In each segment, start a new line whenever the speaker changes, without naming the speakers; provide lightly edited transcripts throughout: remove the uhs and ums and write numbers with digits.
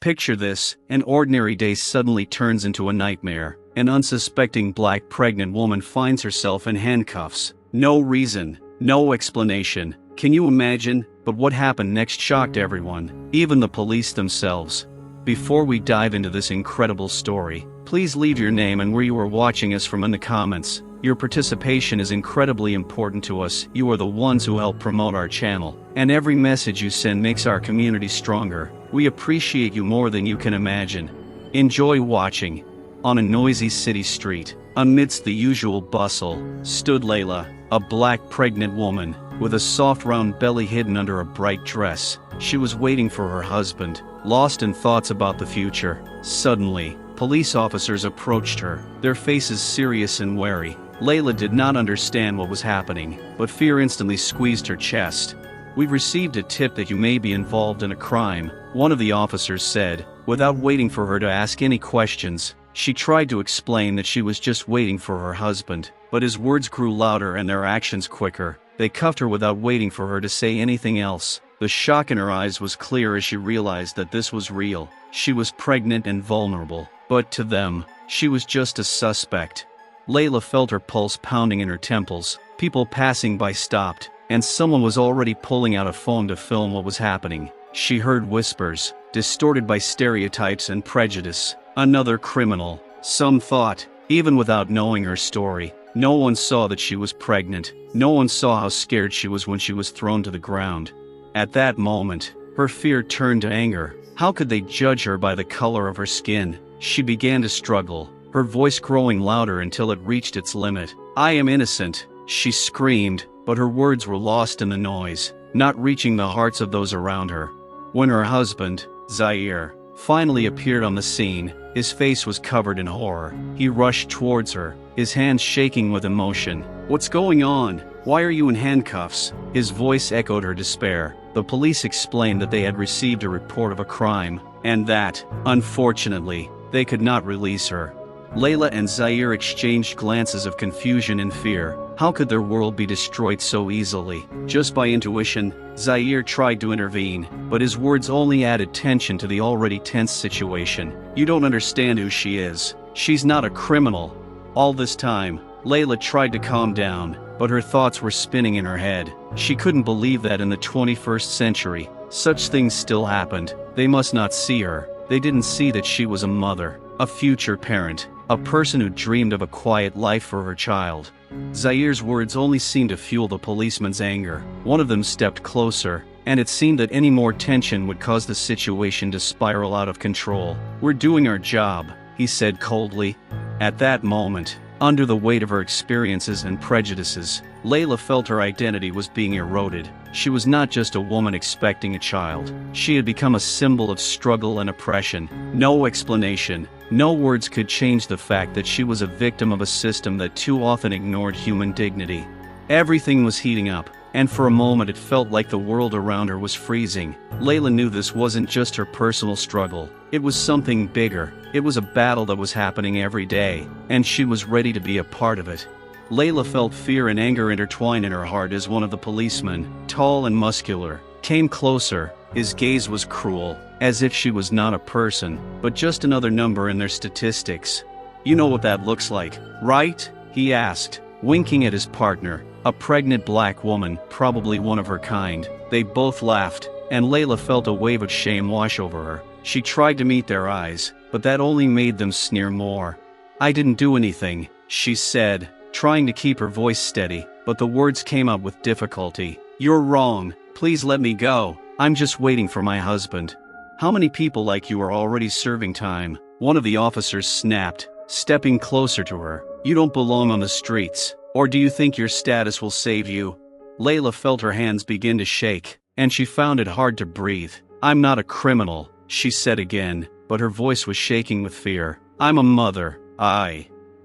Picture this: an ordinary day suddenly turns into a nightmare. An unsuspecting black pregnant woman finds herself in handcuffs. No reason, no explanation. Can you imagine? But what happened next shocked everyone, even the police themselves. Before we dive into this incredible story, please leave your name and where you are watching us from in the comments. Your participation is incredibly important to us. You are the ones who help promote our channel, and every message you send makes our community stronger. We appreciate you more than you can imagine. Enjoy watching. On a noisy city street, amidst the usual bustle, stood Layla, a black pregnant woman, with a soft round belly hidden under a bright dress. She was waiting for her husband, lost in thoughts about the future. Suddenly, police officers approached her, their faces serious and wary. Layla did not understand what was happening, but fear instantly squeezed her chest. "We've received a tip that you may be involved in a crime," one of the officers said. Without waiting for her to ask any questions, she tried to explain that she was just waiting for her husband, but his words grew louder and their actions quicker. They cuffed her without waiting for her to say anything else. The shock in her eyes was clear as she realized that this was real. She was pregnant and vulnerable, but to them, she was just a suspect. Layla felt her pulse pounding in her temples. People passing by stopped, and someone was already pulling out a phone to film what was happening. She heard whispers, distorted by stereotypes and prejudice. Another criminal, some thought. Even without knowing her story, no one saw that she was pregnant. No one saw how scared she was when she was thrown to the ground. At that moment, her fear turned to anger. How could they judge her by the color of her skin? She began to struggle, her voice growing louder until it reached its limit. "I am innocent," she screamed, but her words were lost in the noise, not reaching the hearts of those around her. When her husband, Zaire, finally appeared on the scene, his face was covered in horror. He rushed towards her, his hands shaking with emotion. "What's going on? Why are you in handcuffs?" His voice echoed her despair. The police explained that they had received a report of a crime, and that, unfortunately, they could not release her. Layla and Zaire exchanged glances of confusion and fear. How could their world be destroyed so easily? Just by intuition, Zaire tried to intervene, but his words only added tension to the already tense situation. "You don't understand who she is. She's not a criminal." All this time, Layla tried to calm down, but her thoughts were spinning in her head. She couldn't believe that in the 21st century, such things still happened. They must not see her. They didn't see that she was a mother, a future parent, a person who dreamed of a quiet life for her child. Zaire's words only seemed to fuel the policeman's anger. One of them stepped closer, and it seemed that any more tension would cause the situation to spiral out of control. "We're doing our job," he said coldly. At that moment, under the weight of her experiences and prejudices, Layla felt her identity was being eroded. She was not just a woman expecting a child. She had become a symbol of struggle and oppression. No explanation, no words could change the fact that she was a victim of a system that too often ignored human dignity. Everything was heating up, and for a moment it felt like the world around her was freezing. Layla knew this wasn't just her personal struggle. It was something bigger. It was a battle that was happening every day, and she was ready to be a part of it. Layla felt fear and anger intertwined in her heart as one of the policemen, tall and muscular, came closer. His gaze was cruel, as if she was not a person, but just another number in their statistics. "You know what that looks like, right?" he asked, winking at his partner, a pregnant black woman, probably one of her kind. They both laughed, and Layla felt a wave of shame wash over her. She tried to meet their eyes, but that only made them sneer more. "I didn't do anything," she said, trying to keep her voice steady, but the words came out with difficulty. "You're wrong. Please let me go. I'm just waiting for my husband." "How many people like you are already serving time?" one of the officers snapped, stepping closer to her. "You don't belong on the streets. Or do you think your status will save you?" Layla felt her hands begin to shake, and she found it hard to breathe. "I'm not a criminal," she said again, but her voice was shaking with fear. "I'm a mother."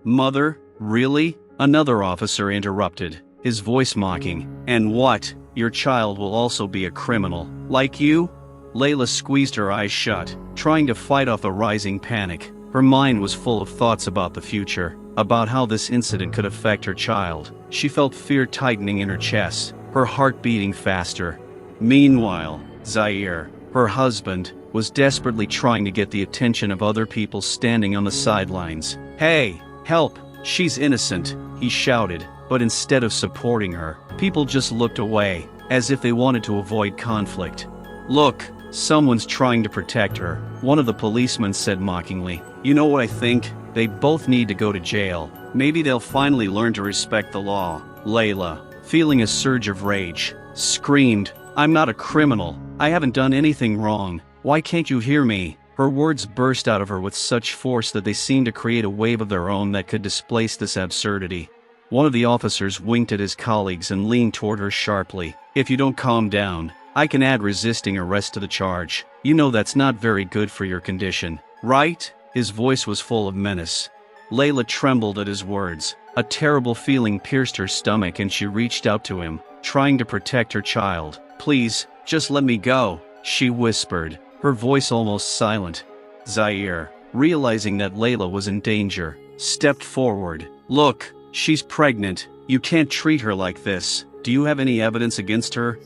Mother? Really?" Another officer interrupted, his voice mocking. "And what? Your child will also be a criminal, like you?" Layla squeezed her eyes shut, trying to fight off the rising panic. Her mind was full of thoughts about the future, about how this incident could affect her child. She felt fear tightening in her chest, her heart beating faster. Meanwhile, Zaire, her husband, was desperately trying to get the attention of other people standing on the sidelines. "Hey, help, she's innocent," he shouted, but instead of supporting her, people just looked away, as if they wanted to avoid conflict. "Look, someone's trying to protect her," one of the policemen said mockingly. "You know what I think? They both need to go to jail. Maybe they'll finally learn to respect the law." Layla, feeling a surge of rage, screamed, "I'm not a criminal. I haven't done anything wrong. Why can't you hear me?" Her words burst out of her with such force that they seemed to create a wave of their own that could displace this absurdity. One of the officers winked at his colleagues and leaned toward her sharply. "If you don't calm down, I can add resisting arrest to the charge. You know that's not very good for your condition, right?" His voice was full of menace. Layla trembled at his words. A terrible feeling pierced her stomach and she reached out to him, trying to protect her child. "Please, just let me go," she whispered, her voice almost silent. Zaire, realizing that Layla was in danger, stepped forward. "Look, she's pregnant. You can't treat her like this. Do you have any evidence against her?"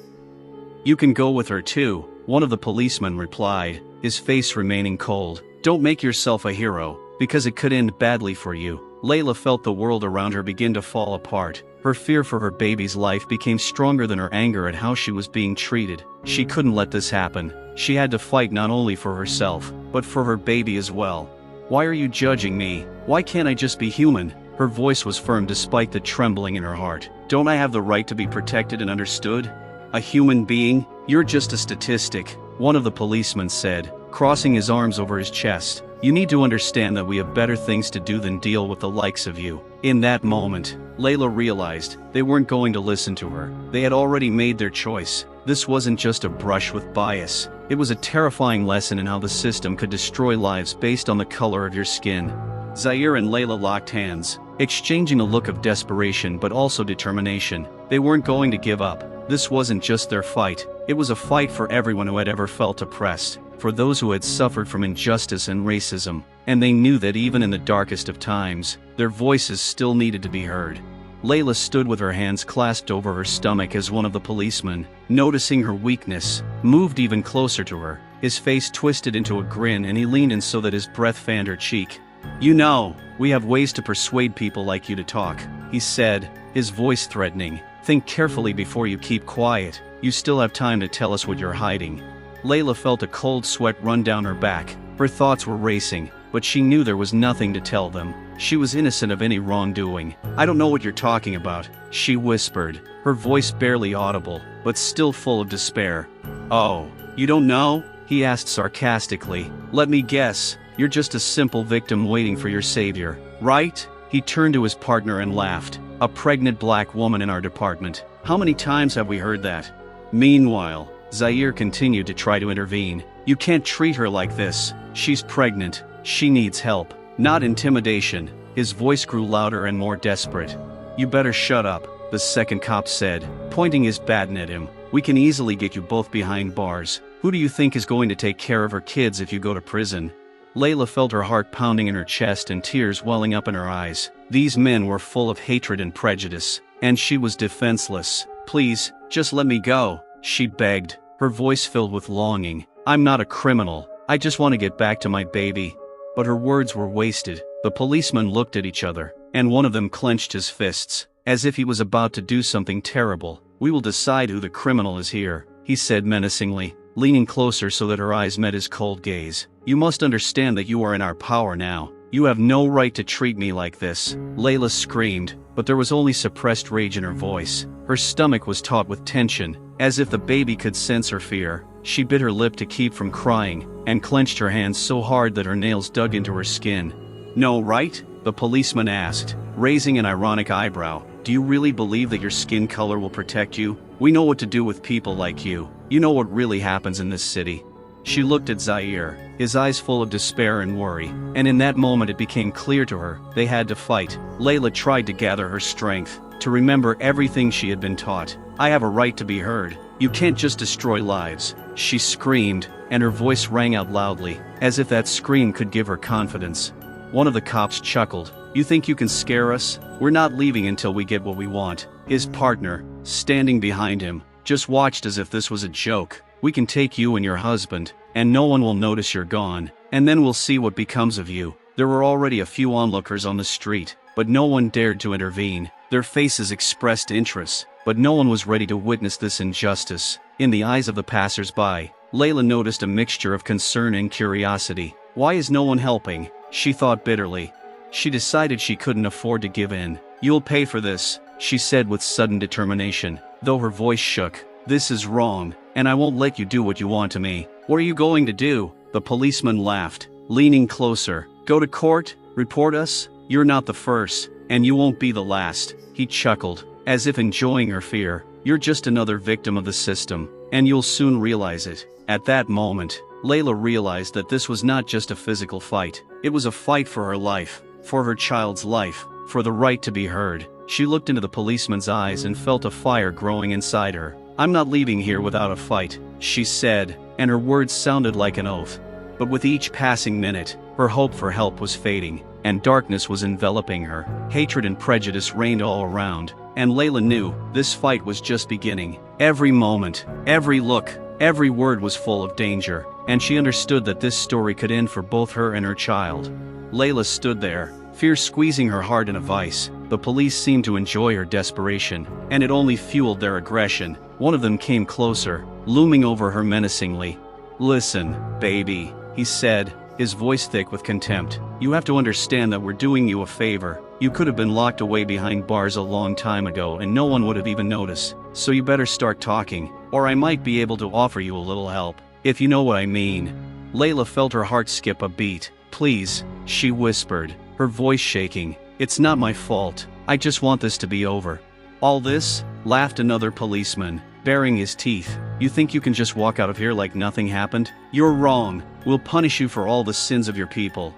"You can go with her too," one of the policemen replied, his face remaining cold. "Don't make yourself a hero, because it could end badly for you." Layla felt the world around her begin to fall apart. Her fear for her baby's life became stronger than her anger at how she was being treated. She couldn't let this happen. She had to fight not only for herself, but for her baby as well. "Why are you judging me? Why can't I just be human?" Her voice was firm despite the trembling in her heart. "Don't I have the right to be protected and understood? A human being? You're just a statistic," one of the policemen said, crossing his arms over his chest. "You need to understand that we have better things to do than deal with the likes of you." In that moment, Layla realized they weren't going to listen to her. They had already made their choice. This wasn't just a brush with bias. It was a terrifying lesson in how the system could destroy lives based on the color of your skin. Zaire and Layla locked hands, exchanging a look of desperation but also determination. They weren't going to give up. This wasn't just their fight. It was a fight for everyone who had ever felt oppressed, for those who had suffered from injustice and racism, and they knew that even in the darkest of times, their voices still needed to be heard. Layla stood with her hands clasped over her stomach as one of the policemen, noticing her weakness, moved even closer to her. His face twisted into a grin and he leaned in so that his breath fanned her cheek. "You know, we have ways to persuade people like you to talk," he said, his voice threatening. "Think carefully before you keep quiet. You still have time to tell us what you're hiding." Layla felt a cold sweat run down her back. Her thoughts were racing, but she knew there was nothing to tell them. She was innocent of any wrongdoing. "I don't know what you're talking about," she whispered, her voice barely audible, but still full of despair. "Oh, you don't know?" he asked sarcastically. "Let me guess, you're just a simple victim waiting for your savior, right?" He turned to his partner and laughed. "A pregnant black woman in our department. How many times have we heard that?" Meanwhile, Zaire continued to try to intervene. "You can't treat her like this. She's pregnant. She needs help, not intimidation." His voice grew louder and more desperate. "You better shut up," the second cop said, pointing his baton at him. "We can easily get you both behind bars. Who do you think is going to take care of her kids if you go to prison?" Layla felt her heart pounding in her chest and tears welling up in her eyes. These men were full of hatred and prejudice, and she was defenseless. "Please, just let me go," she begged, her voice filled with longing. "I'm not a criminal. I just want to get back to my baby." But her words were wasted. The policemen looked at each other, and one of them clenched his fists, as if he was about to do something terrible. "We will decide who the criminal is here," he said menacingly, leaning closer so that her eyes met his cold gaze. "You must understand that you are in our power now. You have no right to treat me like this." Layla screamed, but there was only suppressed rage in her voice. Her stomach was taut with tension, as if the baby could sense her fear. She bit her lip to keep from crying, and clenched her hands so hard that her nails dug into her skin. "No, right?" the policeman asked, raising an ironic eyebrow. "Do you really believe that your skin color will protect you? We know what to do with people like you. You know what really happens in this city." She looked at Zaire, his eyes full of despair and worry, and in that moment it became clear to her they had to fight. Layla tried to gather her strength, to remember everything she had been taught. "I have a right to be heard. You can't just destroy lives," she screamed, and her voice rang out loudly, as if that scream could give her confidence. One of the cops chuckled. "You think you can scare us? We're not leaving until we get what we want." His partner, standing behind him, just watched as if this was a joke. "We can take you and your husband, and no one will notice you're gone, and then we'll see what becomes of you." There were already a few onlookers on the street, but no one dared to intervene. Their faces expressed interest, but no one was ready to witness this injustice. In the eyes of the passers-by, Layla noticed a mixture of concern and curiosity. Why is no one helping? She thought bitterly. She decided she couldn't afford to give in. "You'll pay for this," she said with sudden determination, though her voice shook. "This is wrong, and I won't let you do what you want to me." "What are you going to do?" The policeman laughed, leaning closer. "Go to court? Report us? You're not the first, and you won't be the last." He chuckled, as if enjoying her fear. "You're just another victim of the system, and you'll soon realize it." At that moment, Layla realized that this was not just a physical fight. It was a fight for her life, for her child's life, for the right to be heard. She looked into the policeman's eyes and felt a fire growing inside her. "I'm not leaving here without a fight," she said, and her words sounded like an oath. But with each passing minute, her hope for help was fading, and darkness was enveloping her. Hatred and prejudice reigned all around, and Layla knew this fight was just beginning. Every moment, every look, every word was full of danger, and she understood that this story could end for both her and her child. Layla stood there, fear squeezing her heart in a vice. The police seemed to enjoy her desperation, and it only fueled their aggression. One of them came closer, looming over her menacingly. "Listen, baby," he said, his voice thick with contempt. "You have to understand that we're doing you a favor. You could have been locked away behind bars a long time ago and no one would have even noticed. So you better start talking, or I might be able to offer you a little help, if you know what I mean." Layla felt her heart skip a beat. "Please," she whispered, her voice shaking. "It's not my fault. I just want this to be over." "All this?" laughed another policeman, baring his teeth. "You think you can just walk out of here like nothing happened? You're wrong. We'll punish you for all the sins of your people."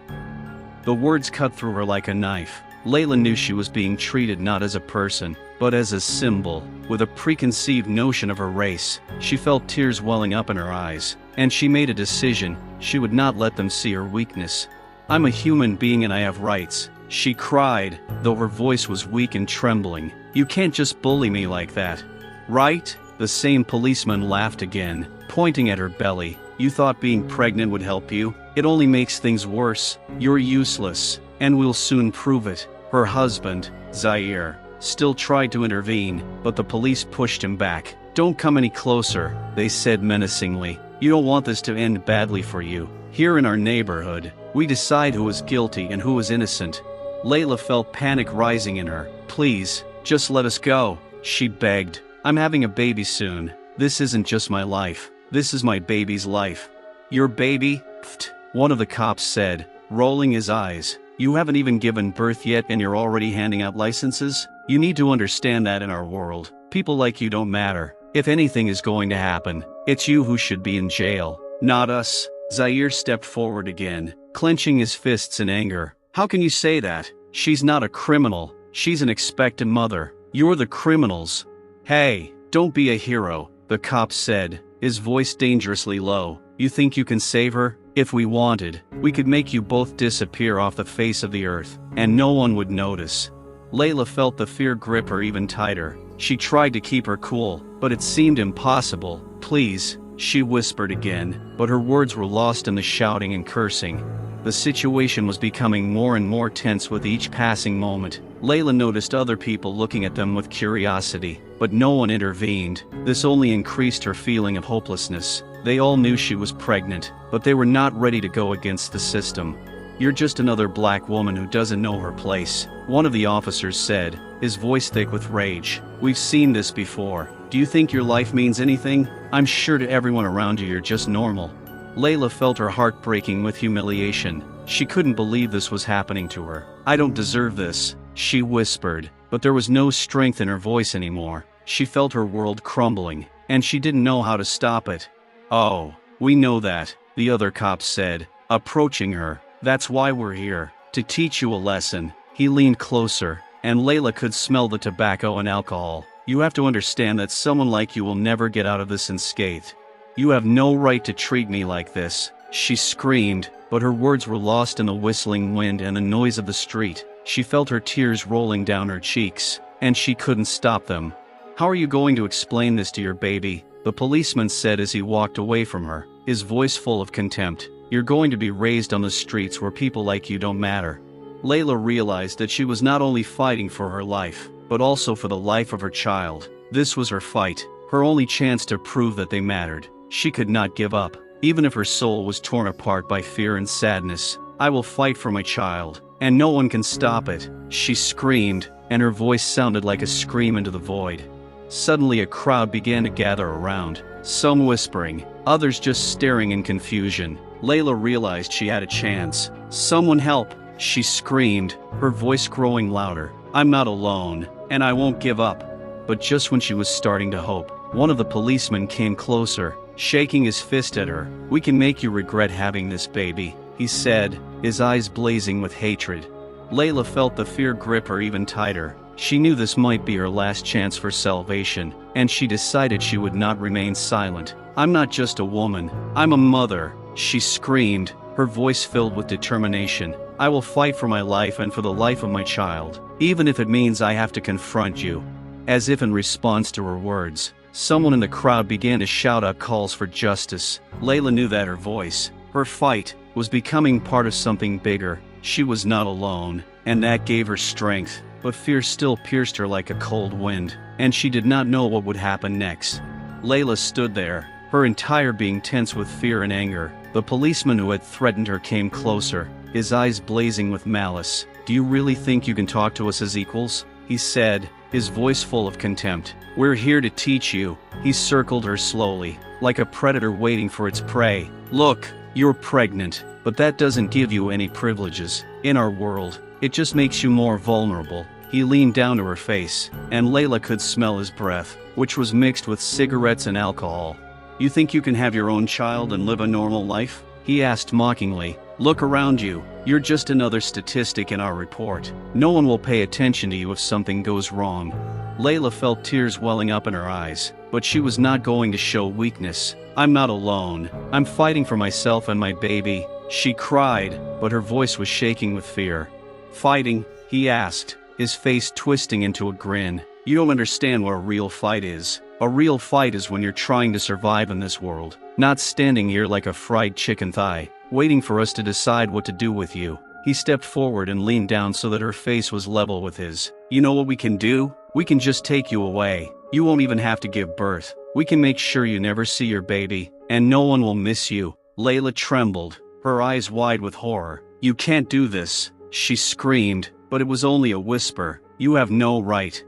The words cut through her like a knife. Layla knew she was being treated not as a person, but as a symbol, with a preconceived notion of her race. She felt tears welling up in her eyes, and she made a decision: she would not let them see her weakness. "I'm a human being and I have rights," she cried, though her voice was weak and trembling. "You can't just bully me like that." "Right?" The same policeman laughed again, pointing at her belly. "You thought being pregnant would help you? It only makes things worse. You're useless, and we'll soon prove it." Her husband, Zaire, still tried to intervene, but the police pushed him back. "Don't come any closer," they said menacingly. "You don't want this to end badly for you. Here in our neighborhood, we decide who is guilty and who is innocent." Layla felt panic rising in her. "Please, just let us go," she begged. "I'm having a baby soon. This isn't just my life. This is my baby's life." "Your baby?" Pfft, one of the cops said, rolling his eyes. "You haven't even given birth yet and you're already handing out licenses? You need to understand that in our world, people like you don't matter. If anything is going to happen, it's you who should be in jail, not us." Zaire stepped forward again, clenching his fists in anger. "How can you say that? She's not a criminal. She's an expectant mother. You're the criminals." "Hey, don't be a hero," the cop said, his voice dangerously low. "You think you can save her? If we wanted, we could make you both disappear off the face of the earth, and no one would notice." Layla felt the fear grip her even tighter. She tried to keep her cool, but it seemed impossible. "Please," she whispered again, but her words were lost in the shouting and cursing. The situation was becoming more and more tense with each passing moment. Layla noticed other people looking at them with curiosity, but no one intervened. This only increased her feeling of hopelessness. They all knew she was pregnant, but they were not ready to go against the system. "You're just another black woman who doesn't know her place," one of the officers said, his voice thick with rage. "We've seen this before. Do you think your life means anything? I'm sure to everyone around you you're just normal." Layla felt her heart breaking with humiliation. She couldn't believe this was happening to her. "I don't deserve this," she whispered, but there was no strength in her voice anymore. She felt her world crumbling, and she didn't know how to stop it. "Oh, we know that," the other cop said, approaching her. "That's why we're here, to teach you a lesson." He leaned closer, and Layla could smell the tobacco and alcohol. "You have to understand that someone like you will never get out of this unscathed. You have no right to treat me like this," she screamed, but her words were lost in the whistling wind and the noise of the street. She felt her tears rolling down her cheeks, and she couldn't stop them. "How are you going to explain this to your baby?" the policeman said as he walked away from her. his voice full of contempt. "You're going to be raised on the streets where people like you don't matter." Layla realized that she was not only fighting for her life, but also for the life of her child. This was her fight, her only chance to prove that they mattered. She could not give up, even if her soul was torn apart by fear and sadness. "I will fight for my child, and no one can stop it," she screamed, and her voice sounded like a scream into the void. Suddenly a crowd began to gather around, some whispering, others just staring in confusion. Layla realized she had a chance. "Someone help!" she screamed, her voice growing louder. "I'm not alone, and I won't give up." But just when she was starting to hope, one of the policemen came closer, shaking his fist at her. "We can make you regret having this baby," he said, his eyes blazing with hatred. Layla felt the fear grip her even tighter. She knew this might be her last chance for salvation, and she decided she would not remain silent. "I'm not just a woman, I'm a mother," she screamed, her voice filled with determination. "I will fight for my life and for the life of my child, even if it means I have to confront you." As if in response to her words, someone in the crowd began to shout out calls for justice. Layla knew that her voice, her fight, was becoming part of something bigger. She was not alone, and that gave her strength. But fear still pierced her like a cold wind, and she did not know what would happen next. Layla stood there, her entire being tense with fear and anger. The policeman who had threatened her came closer, his eyes blazing with malice. "Do you really think you can talk to us as equals?" he said, his voice full of contempt. "We're here to teach you." He circled her slowly, like a predator waiting for its prey. "Look, you're pregnant, but that doesn't give you any privileges. In our world, it just makes you more vulnerable." He leaned down to her face, and Layla could smell his breath, which was mixed with cigarettes and alcohol. "You think you can have your own child and live a normal life?" he asked mockingly. "Look around you, you're just another statistic in our report. No one will pay attention to you if something goes wrong." Layla felt tears welling up in her eyes, but she was not going to show weakness. "I'm not alone, I'm fighting for myself and my baby," she cried, but her voice was shaking with fear. "Fighting?" he asked, his face twisting into a grin. "You don't understand what a real fight is. A real fight is when you're trying to survive in this world, not standing here like a fried chicken thigh, waiting for us to decide what to do with you." He stepped forward and leaned down so that her face was level with his. "You know what we can do? We can just take you away. You won't even have to give birth. We can make sure you never see your baby, and no one will miss you." Layla trembled, her eyes wide with horror. "You can't do this," she screamed, but it was only a whisper. "You have no right."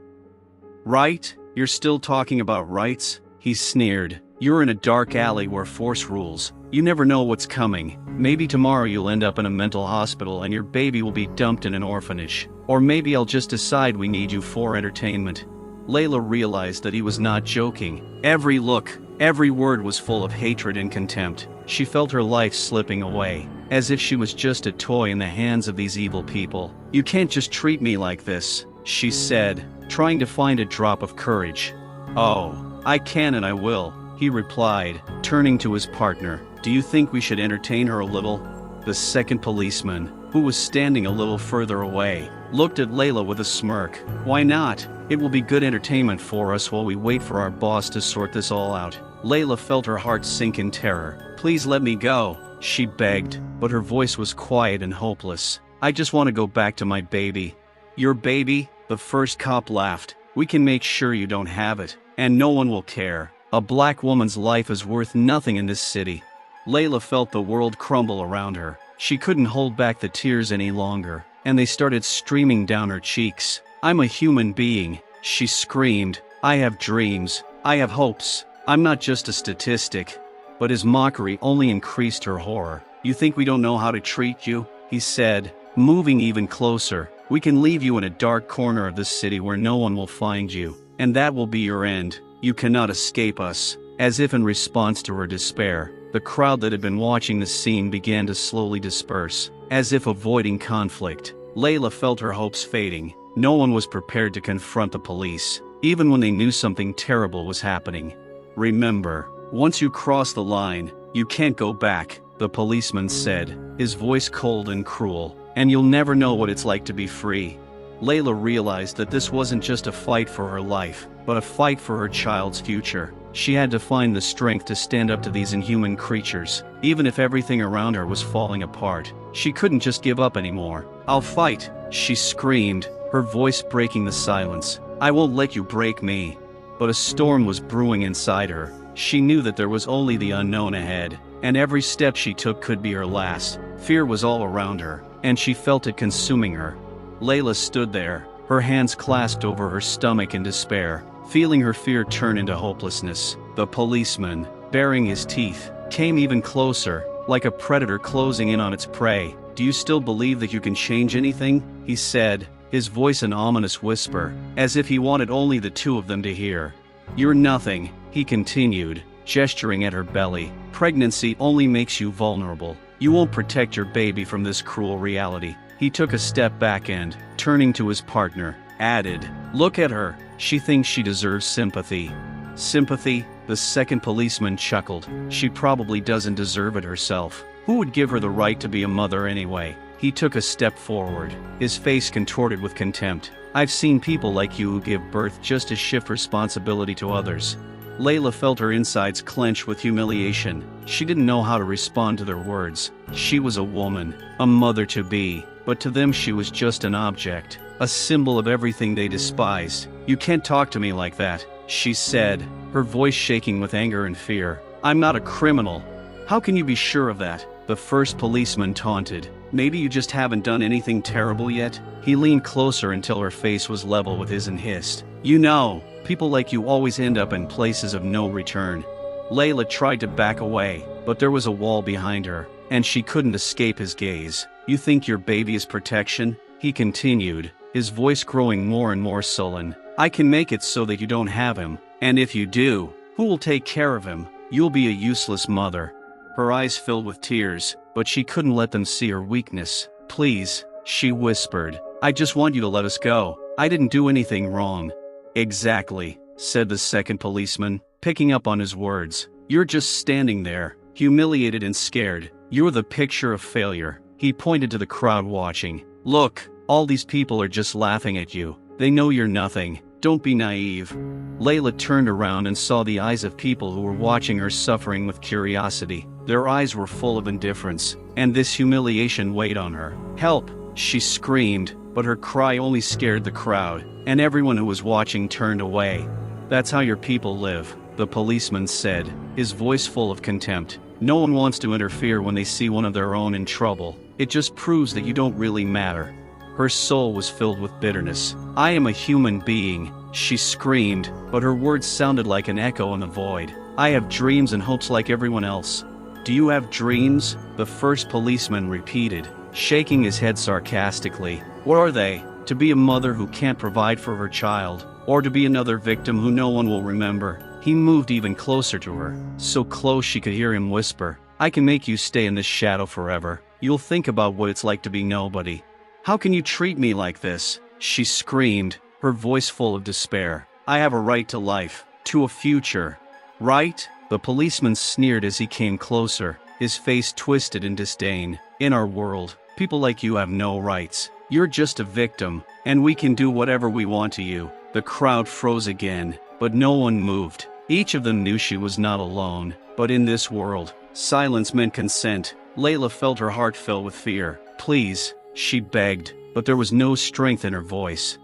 "Right? You're still talking about rights?" he sneered. "You're in a dark alley where force rules. You never know what's coming. Maybe tomorrow you'll end up in a mental hospital and your baby will be dumped in an orphanage. Or maybe I'll just decide we need you for entertainment." Layla realized that he was not joking. Every look, every word was full of hatred and contempt. She felt her life slipping away, as if she was just a toy in the hands of these evil people. "You can't just treat me like this," she said, trying to find a drop of courage. "Oh, I can and I will," he replied, turning to his partner. "Do you think we should entertain her a little?" The second policeman, who was standing a little further away, looked at Layla with a smirk. "Why not? It will be good entertainment for us while we wait for our boss to sort this all out." Layla felt her heart sink in terror. "Please let me go," she begged, but her voice was quiet and hopeless. "I just want to go back to my baby." "Your baby?" The first cop laughed. "We can make sure you don't have it, and no one will care. A black woman's life is worth nothing in this city." Layla felt the world crumble around her. She couldn't hold back the tears any longer, and they started streaming down her cheeks. "I'm a human being," she screamed. "I have dreams. I have hopes. I'm not just a statistic." But his mockery only increased her horror. "You think we don't know how to treat you?" he said, moving even closer. "We can leave you in a dark corner of this city where no one will find you, and that will be your end. You cannot escape us." As if in response to her despair, the crowd that had been watching the scene began to slowly disperse, as if avoiding conflict. Layla felt her hopes fading. No one was prepared to confront the police, even when they knew something terrible was happening. "Remember, once you cross the line, you can't go back," the policeman said, his voice cold and cruel, "and you'll never know what it's like to be free." Layla realized that this wasn't just a fight for her life, but a fight for her child's future. She had to find the strength to stand up to these inhuman creatures, even if everything around her was falling apart. She couldn't just give up anymore. "I'll fight," she screamed, her voice breaking the silence. "I won't let you break me." But a storm was brewing inside her. She knew that there was only the unknown ahead, and every step she took could be her last. Fear was all around her, and she felt it consuming her. Layla stood there, her hands clasped over her stomach in despair, feeling her fear turn into hopelessness. The policeman, baring his teeth, came even closer, like a predator closing in on its prey. "Do you still believe that you can change anything?" he said, his voice an ominous whisper, as if he wanted only the two of them to hear. "You're nothing," he continued, gesturing at her belly. "Pregnancy only makes you vulnerable. You won't protect your baby from this cruel reality." He took a step back and, turning to his partner, added, "Look at her. She thinks she deserves sympathy." "Sympathy?" The second policeman chuckled. "She probably doesn't deserve it herself. Who would give her the right to be a mother anyway?" He took a step forward, his face contorted with contempt. "I've seen people like you who give birth just to shift responsibility to others." Layla felt her insides clench with humiliation. She didn't know how to respond to their words. She was a woman, a mother-to-be, but to them she was just an object, a symbol of everything they despised. "You can't talk to me like that," she said, her voice shaking with anger and fear. "I'm not a criminal." "How can you be sure of that?" the first policeman taunted. "Maybe you just haven't done anything terrible yet?" He leaned closer until her face was level with his and hissed, "You know, people like you always end up in places of no return." Layla tried to back away, but there was a wall behind her, and she couldn't escape his gaze. "You think your baby is protection?" he continued, his voice growing more and more sullen. "I can make it so that you don't have him, and if you do, who will take care of him? You'll be a useless mother." Her eyes filled with tears, but she couldn't let them see her weakness. "Please," she whispered, "I just want you to let us go. I didn't do anything wrong." "Exactly," said the second policeman, picking up on his words. "You're just standing there, humiliated and scared. You're the picture of failure." He pointed to the crowd watching. "Look, all these people are just laughing at you. They know you're nothing. Don't be naive." Layla turned around and saw the eyes of people who were watching her suffering with curiosity. Their eyes were full of indifference, and this humiliation weighed on her. "Help!" she screamed, but her cry only scared the crowd, and everyone who was watching turned away. "That's how your people live," the policeman said, his voice full of contempt. "No one wants to interfere when they see one of their own in trouble. It just proves that you don't really matter." Her soul was filled with bitterness. "I am a human being," she screamed, but her words sounded like an echo in the void. "I have dreams and hopes like everyone else." "Do you have dreams?" the first policeman repeated, shaking his head sarcastically. "What are they? To be a mother who can't provide for her child, or to be another victim who no one will remember?" He moved even closer to her, so close she could hear him whisper, "I can make you stay in this shadow forever. You'll think about what it's like to be nobody." "How can you treat me like this?" she screamed, her voice full of despair. "I have a right to life, to a future." "Right?" the policeman sneered as he came closer, his face twisted in disdain. "In our world, people like you have no rights. You're just a victim, and we can do whatever we want to you." The crowd froze again, but no one moved. Each of them knew she was not alone, but in this world, silence meant consent. Layla felt her heart fill with fear. "Please," she begged, but there was no strength in her voice.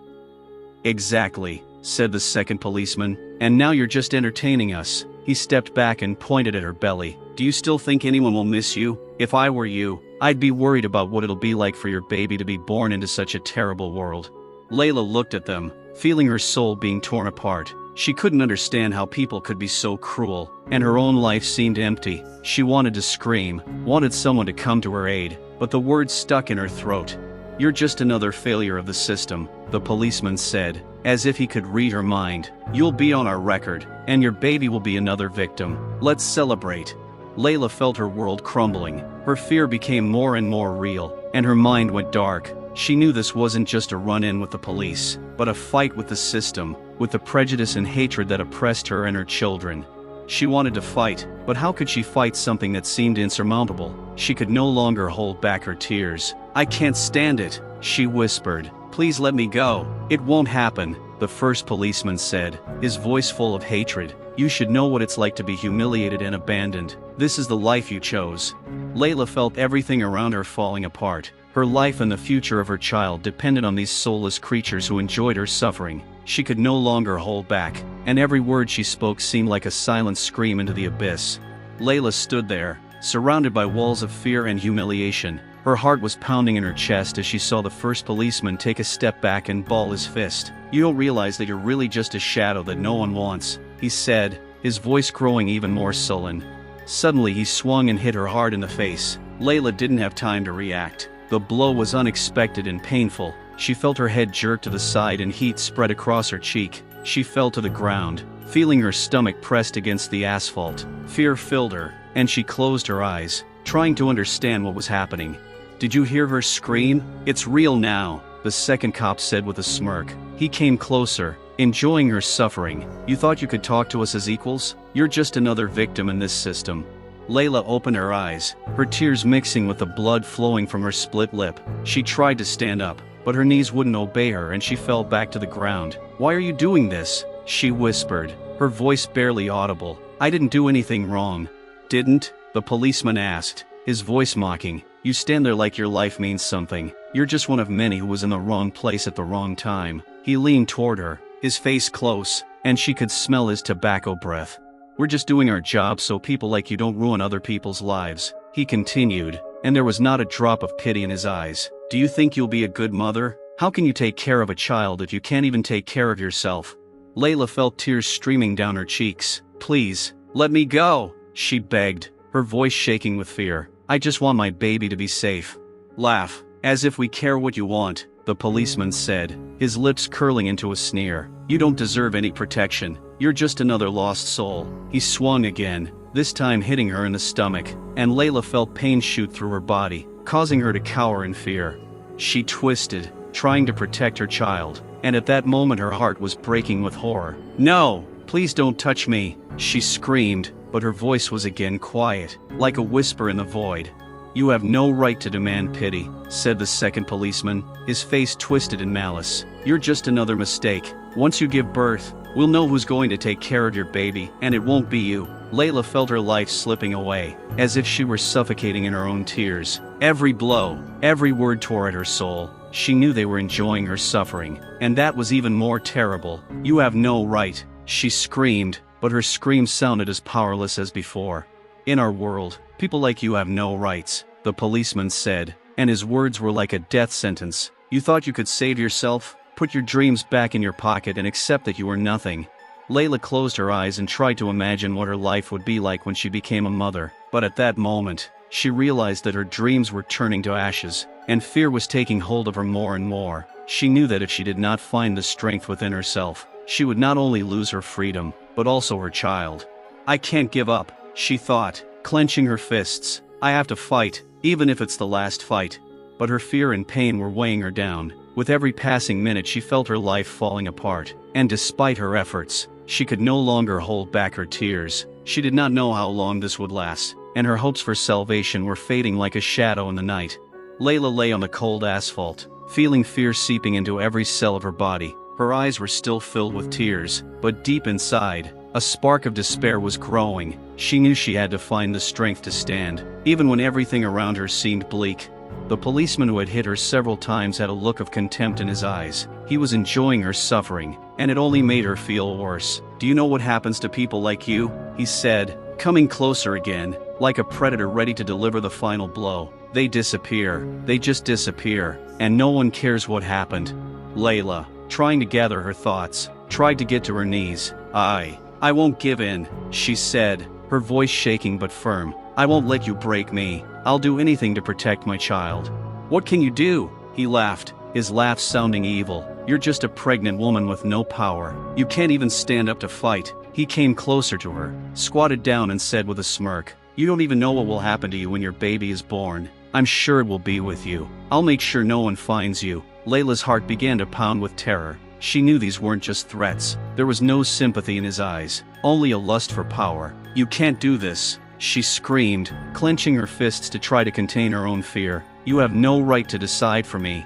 "Exactly," said the second policeman, "and now you're just entertaining us." He stepped back and pointed at her belly. "Do you still think anyone will miss you? If I were you, I'd be worried about what it'll be like for your baby to be born into such a terrible world." Layla looked at them, feeling her soul being torn apart. She couldn't understand how people could be so cruel, and her own life seemed empty. She wanted to scream, wanted someone to come to her aid, but the words stuck in her throat. "You're just another failure of the system," the policeman said, as if he could read her mind. "You'll be on our record, and your baby will be another victim. Let's celebrate." Layla felt her world crumbling. Her fear became more and more real, and her mind went dark. She knew this wasn't just a run-in with the police, but a fight with the system, with the prejudice and hatred that oppressed her and her children. She wanted to fight, but how could she fight something that seemed insurmountable? She could no longer hold back her tears. "I can't stand it," she whispered. Please let me go. It won't happen, the first policeman said, his voice full of hatred. You should know what it's like to be humiliated and abandoned. This is the life you chose. Layla felt everything around her falling apart. Her life and the future of her child depended on these soulless creatures who enjoyed her suffering. She could no longer hold back, and every word she spoke seemed like a silent scream into the abyss. Layla stood there, surrounded by walls of fear and humiliation. Her heart was pounding in her chest as she saw the first policeman take a step back and ball his fist. You don't realize that you're really just a shadow that no one wants, he said, his voice growing even more sullen. Suddenly he swung and hit her hard in the face. Layla didn't have time to react. The blow was unexpected and painful. She felt her head jerk to the side and heat spread across her cheek. She fell to the ground, feeling her stomach pressed against the asphalt. Fear filled her, and she closed her eyes, trying to understand what was happening. Did you hear her scream? It's real now, the second cop said with a smirk. He came closer, enjoying her suffering. You thought you could talk to us as equals? You're just another victim in this system. Layla opened her eyes, her tears mixing with the blood flowing from her split lip. She tried to stand up, but her knees wouldn't obey her and she fell back to the ground. Why are you doing this? She whispered, her voice barely audible. I didn't do anything wrong. Didn't? The policeman asked, his voice mocking. You stand there like your life means something. You're just one of many who was in the wrong place at the wrong time. He leaned toward her, his face close, and she could smell his tobacco breath. We're just doing our job so people like you don't ruin other people's lives, he continued, and there was not a drop of pity in his eyes. Do you think you'll be a good mother? How can you take care of a child if you can't even take care of yourself? Layla felt tears streaming down her cheeks. Please, let me go, she begged, her voice shaking with fear. I just want my baby to be safe. Laugh, as if we care what you want, the policeman said, his lips curling into a sneer. You don't deserve any protection. You're just another lost soul. He swung again, this time hitting her in the stomach, and Layla felt pain shoot through her body, causing her to cower in fear. She twisted, trying to protect her child, and at that moment her heart was breaking with horror. No, please don't touch me, she screamed, but her voice was again quiet, like a whisper in the void. You have no right to demand pity, said the second policeman, his face twisted in malice. You're just another mistake. Once you give birth, we'll know who's going to take care of your baby, and it won't be you. Layla felt her life slipping away, as if she were suffocating in her own tears. Every blow, every word tore at her soul. She knew they were enjoying her suffering, and that was even more terrible. You have no right, she screamed, but her scream sounded as powerless as before. In our world, people like you have no rights, the policeman said, and his words were like a death sentence. You thought you could save yourself? Put your dreams back in your pocket and accept that you were nothing. Layla closed her eyes and tried to imagine what her life would be like when she became a mother, but at that moment, she realized that her dreams were turning to ashes, and fear was taking hold of her more and more. She knew that if she did not find the strength within herself, she would not only lose her freedom, but also her child. I can't give up, she thought, clenching her fists. I have to fight, even if it's the last fight. But her fear and pain were weighing her down. With every passing minute she felt her life falling apart, and despite her efforts, she could no longer hold back her tears. She did not know how long this would last, and her hopes for salvation were fading like a shadow in the night. Layla lay on the cold asphalt, feeling fear seeping into every cell of her body. Her eyes were still filled with tears, but deep inside, a spark of despair was growing. She knew she had to find the strength to stand, even when everything around her seemed bleak. The policeman who had hit her several times had a look of contempt in his eyes. He was enjoying her suffering, and it only made her feel worse. Do you know what happens to people like you? He said, coming closer again, like a predator ready to deliver the final blow. They disappear. They just disappear, and no one cares what happened. Layla, trying to gather her thoughts, tried to get to her knees. I won't give in, she said, her voice shaking but firm. I won't let you break me. I'll do anything to protect my child. What can you do? He laughed, his laugh sounding evil. You're just a pregnant woman with no power. You can't even stand up to fight. He came closer to her, squatted down and said with a smirk, You don't even know what will happen to you when your baby is born. I'm sure it will be with you. I'll make sure no one finds you. Layla's heart began to pound with terror. She knew these weren't just threats. There was no sympathy in his eyes, only a lust for power. You can't do this, she screamed, clenching her fists to try to contain her own fear. You have no right to decide for me.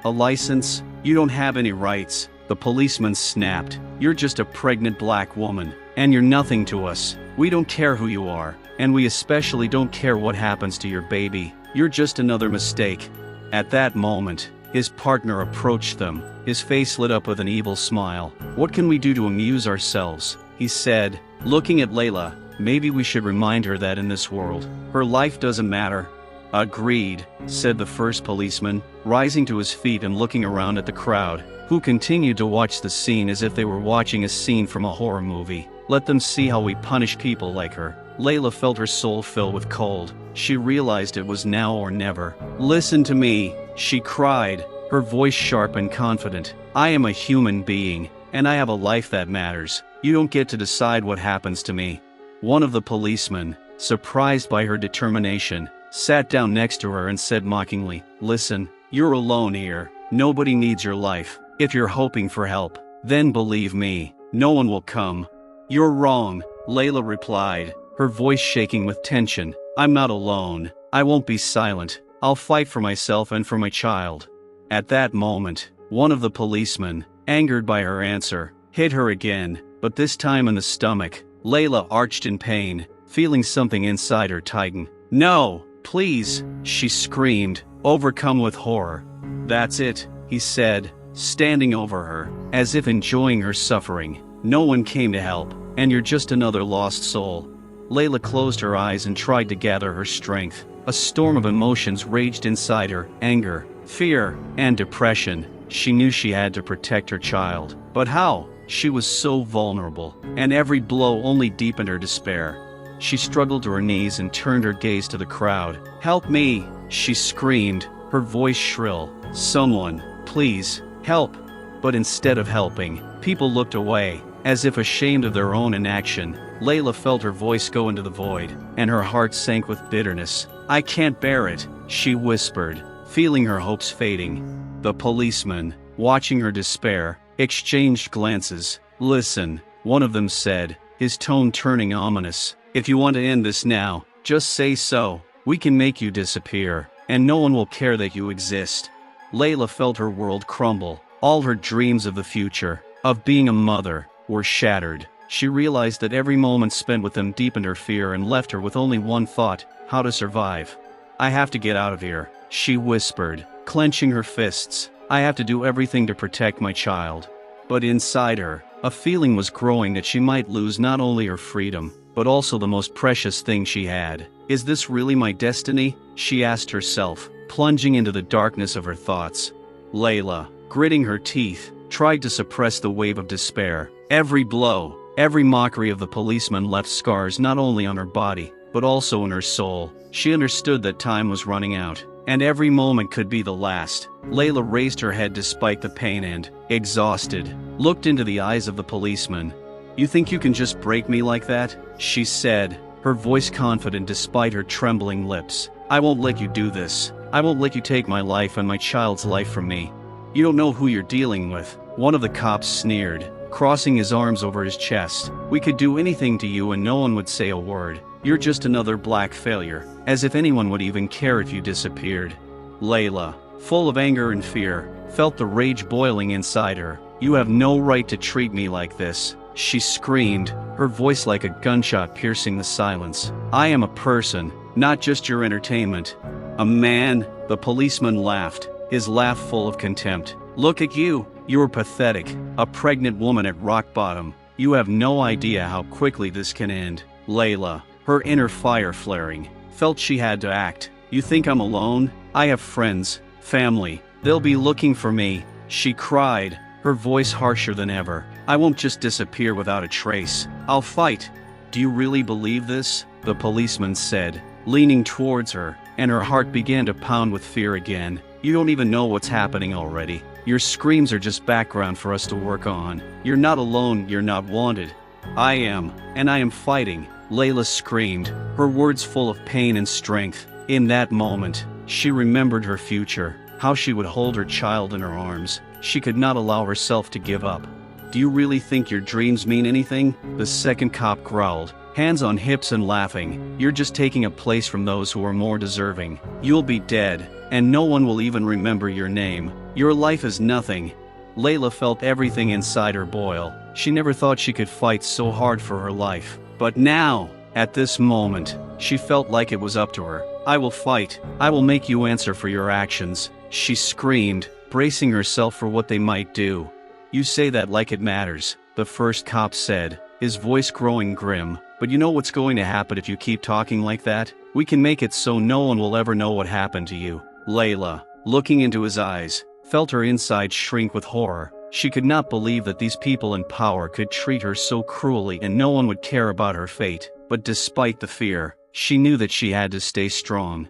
A license? You don't have any rights, the policeman snapped. You're just a pregnant black woman, and you're nothing to us. We don't care who you are, and we especially don't care what happens to your baby. You're just another mistake. At that moment, his partner approached them. His face lit up with an evil smile. What can we do to amuse ourselves? He said, looking at Layla. Maybe we should remind her that in this world, her life doesn't matter. Agreed, said the first policeman, rising to his feet and looking around at the crowd, who continued to watch the scene as if they were watching a scene from a horror movie. Let them see how we punish people like her. Layla felt her soul fill with cold. She realized it was now or never. Listen to me, she cried, her voice sharp and confident. I am a human being, and I have a life that matters. You don't get to decide what happens to me. One of the policemen, surprised by her determination, sat down next to her and said mockingly, listen, you're alone here. Nobody needs your life. If you're hoping for help, then believe me, no one will come. You're wrong, Layla replied, her voice shaking with tension. I'm not alone. I won't be silent. I'll fight for myself and for my child. At that moment, one of the policemen, angered by her answer, hit her again, but this time in the stomach. Layla arched in pain, feeling something inside her tighten. No, please, she screamed, overcome with horror. That's it, he said, standing over her, as if enjoying her suffering. No one came to help, and you're just another lost soul. Layla closed her eyes and tried to gather her strength. A storm of emotions raged inside her, anger, fear, and depression. She knew she had to protect her child. But how? She was so vulnerable, and every blow only deepened her despair. She struggled to her knees and turned her gaze to the crowd. Help me, she screamed, her voice shrill. Someone, please, help. But instead of helping, people looked away, as if ashamed of their own inaction. Layla felt her voice go into the void, and her heart sank with bitterness. I can't bear it, she whispered, feeling her hopes fading. The policeman, watching her despair, exchanged glances. Listen, one of them said, his tone turning ominous. If you want to end this now, just say so. We can make you disappear, and no one will care that you exist. Layla felt her world crumble. All her dreams of the future, of being a mother, were shattered. She realized that every moment spent with them deepened her fear and left her with only one thought, how to survive. I have to get out of here, she whispered, clenching her fists. I have to do everything to protect my child. But inside her, a feeling was growing that she might lose not only her freedom, but also the most precious thing she had. Is this really my destiny? She asked herself, plunging into the darkness of her thoughts. Layla, gritting her teeth, tried to suppress the wave of despair. Every blow, every mockery of the policeman left scars not only on her body, but also in her soul. She understood that time was running out, and every moment could be the last. Layla raised her head despite the pain and, exhausted, looked into the eyes of the policeman. You think you can just break me like that? She said, her voice confident despite her trembling lips. I won't let you do this. I won't let you take my life and my child's life from me. You don't know who you're dealing with. One of the cops sneered, crossing his arms over his chest. We could do anything to you and no one would say a word. You're just another black failure, as if anyone would even care if you disappeared. Layla, full of anger and fear, felt the rage boiling inside her. You have no right to treat me like this, she screamed, her voice like a gunshot piercing the silence. I am a person, not just your entertainment. A man, the policeman laughed, his laugh full of contempt. Look at you, you're pathetic, a pregnant woman at rock bottom. You have no idea how quickly this can end. Layla, her inner fire flaring, felt she had to act. You think I'm alone? I have friends, family. They'll be looking for me, she cried, her voice harsher than ever. I won't just disappear without a trace. I'll fight. Do you really believe this? The policeman said, leaning towards her, and her heart began to pound with fear again. You don't even know what's happening already. Your screams are just background for us to work on. You're not alone, you're not wanted. I am, and I am fighting, Layla screamed, her words full of pain and strength. In that moment, she remembered her future, how she would hold her child in her arms. She could not allow herself to give up. Do you really think your dreams mean anything? The second cop growled, hands on hips and laughing. You're just taking a place from those who are more deserving. You'll be dead, and no one will even remember your name. Your life is nothing. Layla felt everything inside her boil. She never thought she could fight so hard for her life. But now, at this moment, she felt like it was up to her. I will fight. I will make you answer for your actions, she screamed, bracing herself for what they might do. You say that like it matters, the first cop said, his voice growing grim. But you know what's going to happen if you keep talking like that? We can make it so no one will ever know what happened to you. Layla, looking into his eyes, felt her inside shrink with horror. She could not believe that these people in power could treat her so cruelly and no one would care about her fate. But despite the fear, she knew that she had to stay strong.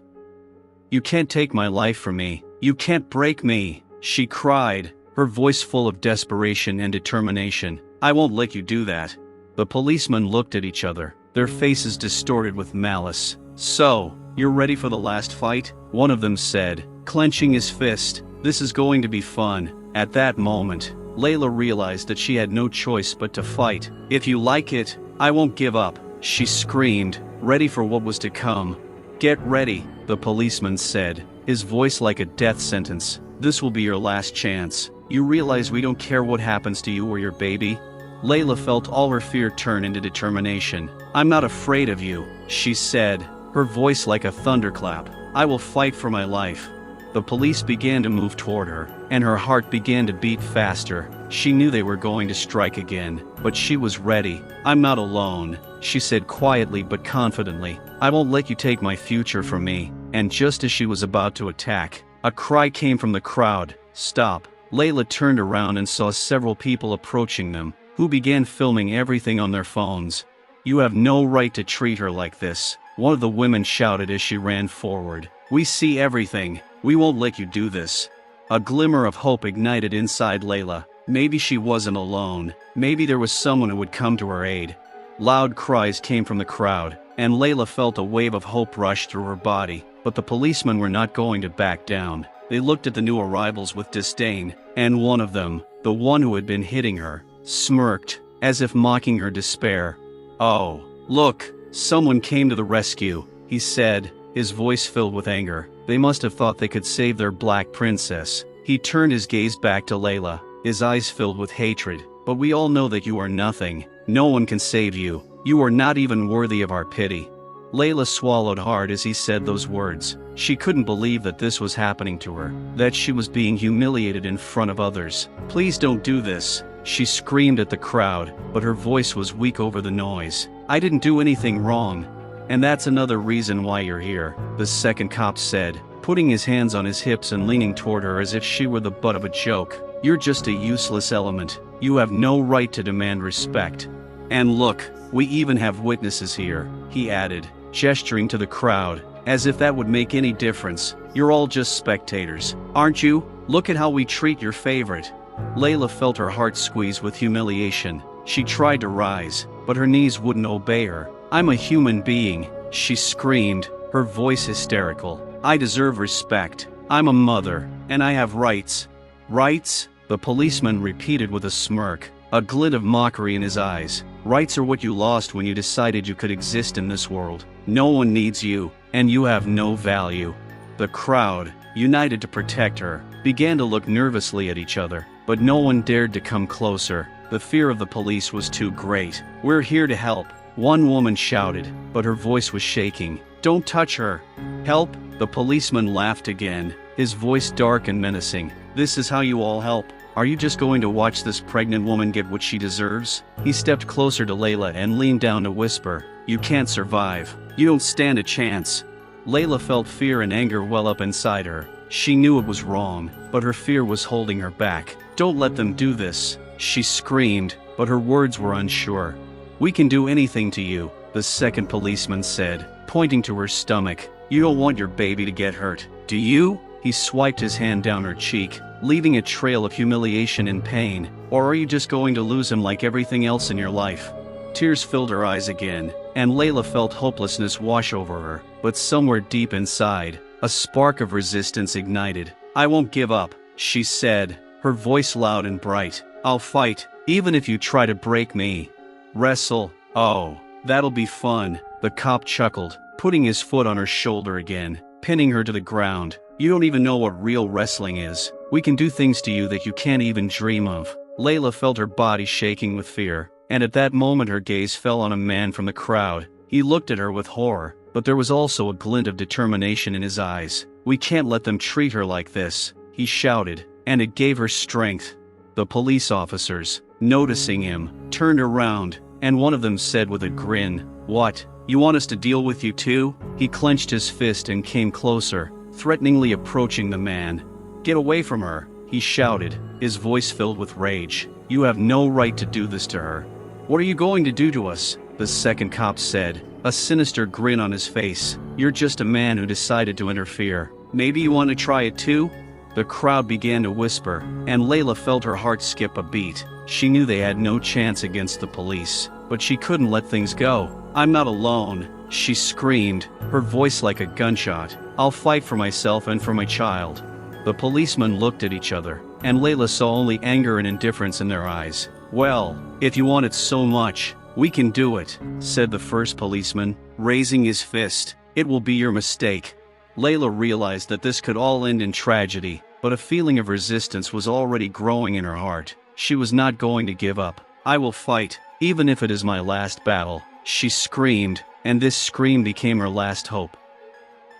You can't take my life from me. You can't break me, she cried, her voice full of desperation and determination. I won't let you do that. The policemen looked at each other, their faces distorted with malice. So, you're ready for the last fight? One of them said, clenching his fist. This is going to be fun. At that moment, Layla realized that she had no choice but to fight. If you like it, I won't give up, she screamed, ready for what was to come. Get ready, the policeman said, his voice like a death sentence. This will be your last chance. You realize we don't care what happens to you or your baby? Layla felt all her fear turn into determination. I'm not afraid of you, she said, her voice like a thunderclap. I will fight for my life. The police began to move toward her, and her heart began to beat faster. She knew they were going to strike again, but she was ready. I'm not alone, she said quietly but confidently. I won't let you take my future from me. And just as she was about to attack, a cry came from the crowd. Stop. Layla turned around and saw several people approaching them, who began filming everything on their phones. You have no right to treat her like this, one of the women shouted as she ran forward. We see everything. We won't let you do this. A glimmer of hope ignited inside Layla. Maybe she wasn't alone. Maybe there was someone who would come to her aid. Loud cries came from the crowd, and Layla felt a wave of hope rush through her body. But the policemen were not going to back down. They looked at the new arrivals with disdain, and one of them, the one who had been hitting her, smirked, as if mocking her despair. Oh, look, someone came to the rescue, he said, his voice filled with anger. They must have thought they could save their black princess. He turned his gaze back to Layla, his eyes filled with hatred. But we all know that you are nothing. No one can save you. You are not even worthy of our pity. Layla swallowed hard as he said those words. She couldn't believe that this was happening to her, that she was being humiliated in front of others. Please don't do this, she screamed at the crowd, but her voice was weak over the noise. I didn't do anything wrong. And that's another reason why you're here, the second cop said, putting his hands on his hips and leaning toward her as if she were the butt of a joke. You're just a useless element. You have no right to demand respect. And look, we even have witnesses here, he added, gesturing to the crowd, as if that would make any difference. You're all just spectators, aren't you? Look at how we treat your favorite. Layla felt her heart squeeze with humiliation. She tried to rise, but her knees wouldn't obey her. I'm a human being, she screamed, her voice hysterical. I deserve respect. I'm a mother, and I have rights. Rights? The policeman repeated with a smirk, a glint of mockery in his eyes. Rights are what you lost when you decided you could exist in this world. No one needs you, and you have no value. The crowd, united to protect her, began to look nervously at each other, but no one dared to come closer. The fear of the police was too great. We're here to help, one woman shouted, but her voice was shaking. Don't touch her. Help? The policeman laughed again, his voice dark and menacing. This is how you all help. Are you just going to watch this pregnant woman get what she deserves? He stepped closer to Layla and leaned down to whisper, you can't survive. You don't stand a chance. Layla felt fear and anger well up inside her. She knew it was wrong, but her fear was holding her back. Don't let them do this, she screamed, but her words were unsure. We can do anything to you, the second policeman said, pointing to her stomach. You don't want your baby to get hurt, do you? He swiped his hand down her cheek, leaving a trail of humiliation and pain. Or are you just going to lose him like everything else in your life? Tears filled her eyes again, and Layla felt hopelessness wash over her. But somewhere deep inside, a spark of resistance ignited. I won't give up, she said, her voice loud and bright. I'll fight, even if you try to break me. Wrestle? Oh, that'll be fun, the cop chuckled, putting his foot on her shoulder again, pinning her to the ground. You don't even know what real wrestling is. We can do things to you that you can't even dream of." Layla felt her body shaking with fear, and at that moment her gaze fell on a man from the crowd. He looked at her with horror, but there was also a glint of determination in his eyes. "We can't let them treat her like this," he shouted, and it gave her strength. The police officers, noticing him, turned around, and one of them said with a grin, "What, you want us to deal with you too?" He clenched his fist and came closer, threateningly approaching the man. "Get away from her," he shouted, his voice filled with rage. "You have no right to do this to her." "What are you going to do to us?" the second cop said, a sinister grin on his face. "You're just a man who decided to interfere. Maybe you want to try it too?" The crowd began to whisper, and Layla felt her heart skip a beat. She knew they had no chance against the police, but she couldn't let things go. "I'm not alone," she screamed, her voice like a gunshot. "I'll fight for myself and for my child." The policemen looked at each other, and Layla saw only anger and indifference in their eyes. "Well, if you want it so much, we can do it," said the first policeman, raising his fist. "It will be your mistake." Layla realized that this could all end in tragedy, but a feeling of resistance was already growing in her heart. She was not going to give up. "I will fight, even if it is my last battle," she screamed, and this scream became her last hope.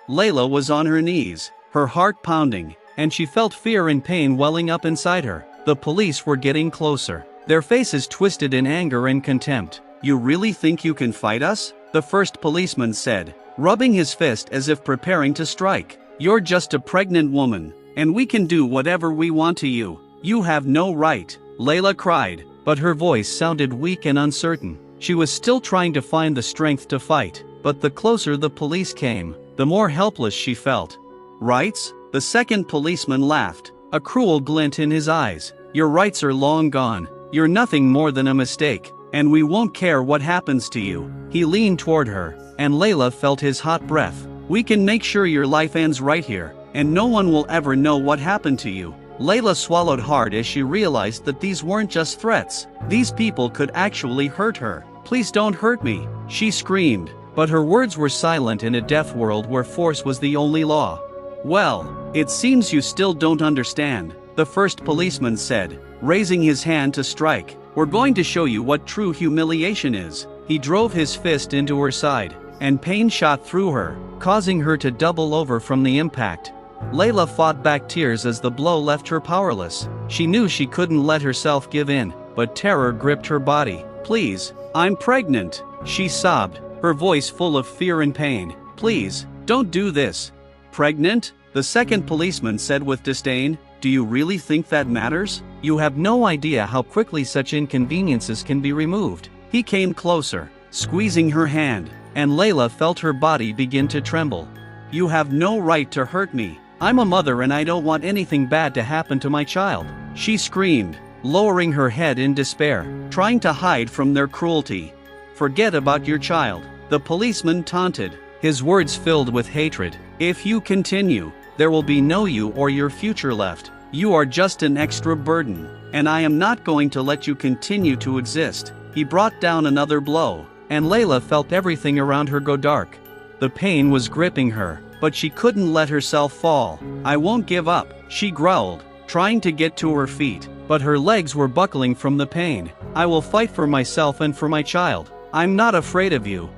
Layla was on her knees, her heart pounding, and she felt fear and pain welling up inside her. The police were getting closer, their faces twisted in anger and contempt. "You really think you can fight us?" the first policeman said, rubbing his fist as if preparing to strike. "You're just a pregnant woman, and we can do whatever we want to you. You have no right," Layla cried, but her voice sounded weak and uncertain. She was still trying to find the strength to fight, but the closer the police came, the more helpless she felt. "Rights?" The second policeman laughed, a cruel glint in his eyes. "Your rights are long gone. You're nothing more than a mistake, and we won't care what happens to you." He leaned toward her, and Layla felt his hot breath. "We can make sure your life ends right here, and no one will ever know what happened to you." Layla swallowed hard as she realized that these weren't just threats. These people could actually hurt her. "Please don't hurt me," she screamed, but her words were silent in a deaf world where force was the only law. "Well, it seems you still don't understand," the first policeman said, raising his hand to strike. "We're going to show you what true humiliation is." He drove his fist into her side, and pain shot through her, causing her to double over from the impact. Layla fought back tears as the blow left her powerless. She knew she couldn't let herself give in, but terror gripped her body. "Please, I'm pregnant," she sobbed, her voice full of fear and pain. "Please, don't do this." "Pregnant?" the second policeman said with disdain. "Do you really think that matters? You have no idea how quickly such inconveniences can be removed." He came closer, squeezing her hand, and Layla felt her body begin to tremble. "You have no right to hurt me. I'm a mother and I don't want anything bad to happen to my child," she screamed, lowering her head in despair, trying to hide from their cruelty. "Forget about your child," the policeman taunted, his words filled with hatred. "If you continue, there will be no you or your future left. You are just an extra burden, and I am not going to let you continue to exist." He brought down another blow, and Layla felt everything around her go dark. The pain was gripping her, but she couldn't let herself fall. "I won't give up," she growled, trying to get to her feet, but her legs were buckling from the pain. "I will fight for myself and for my child. I'm not afraid of you."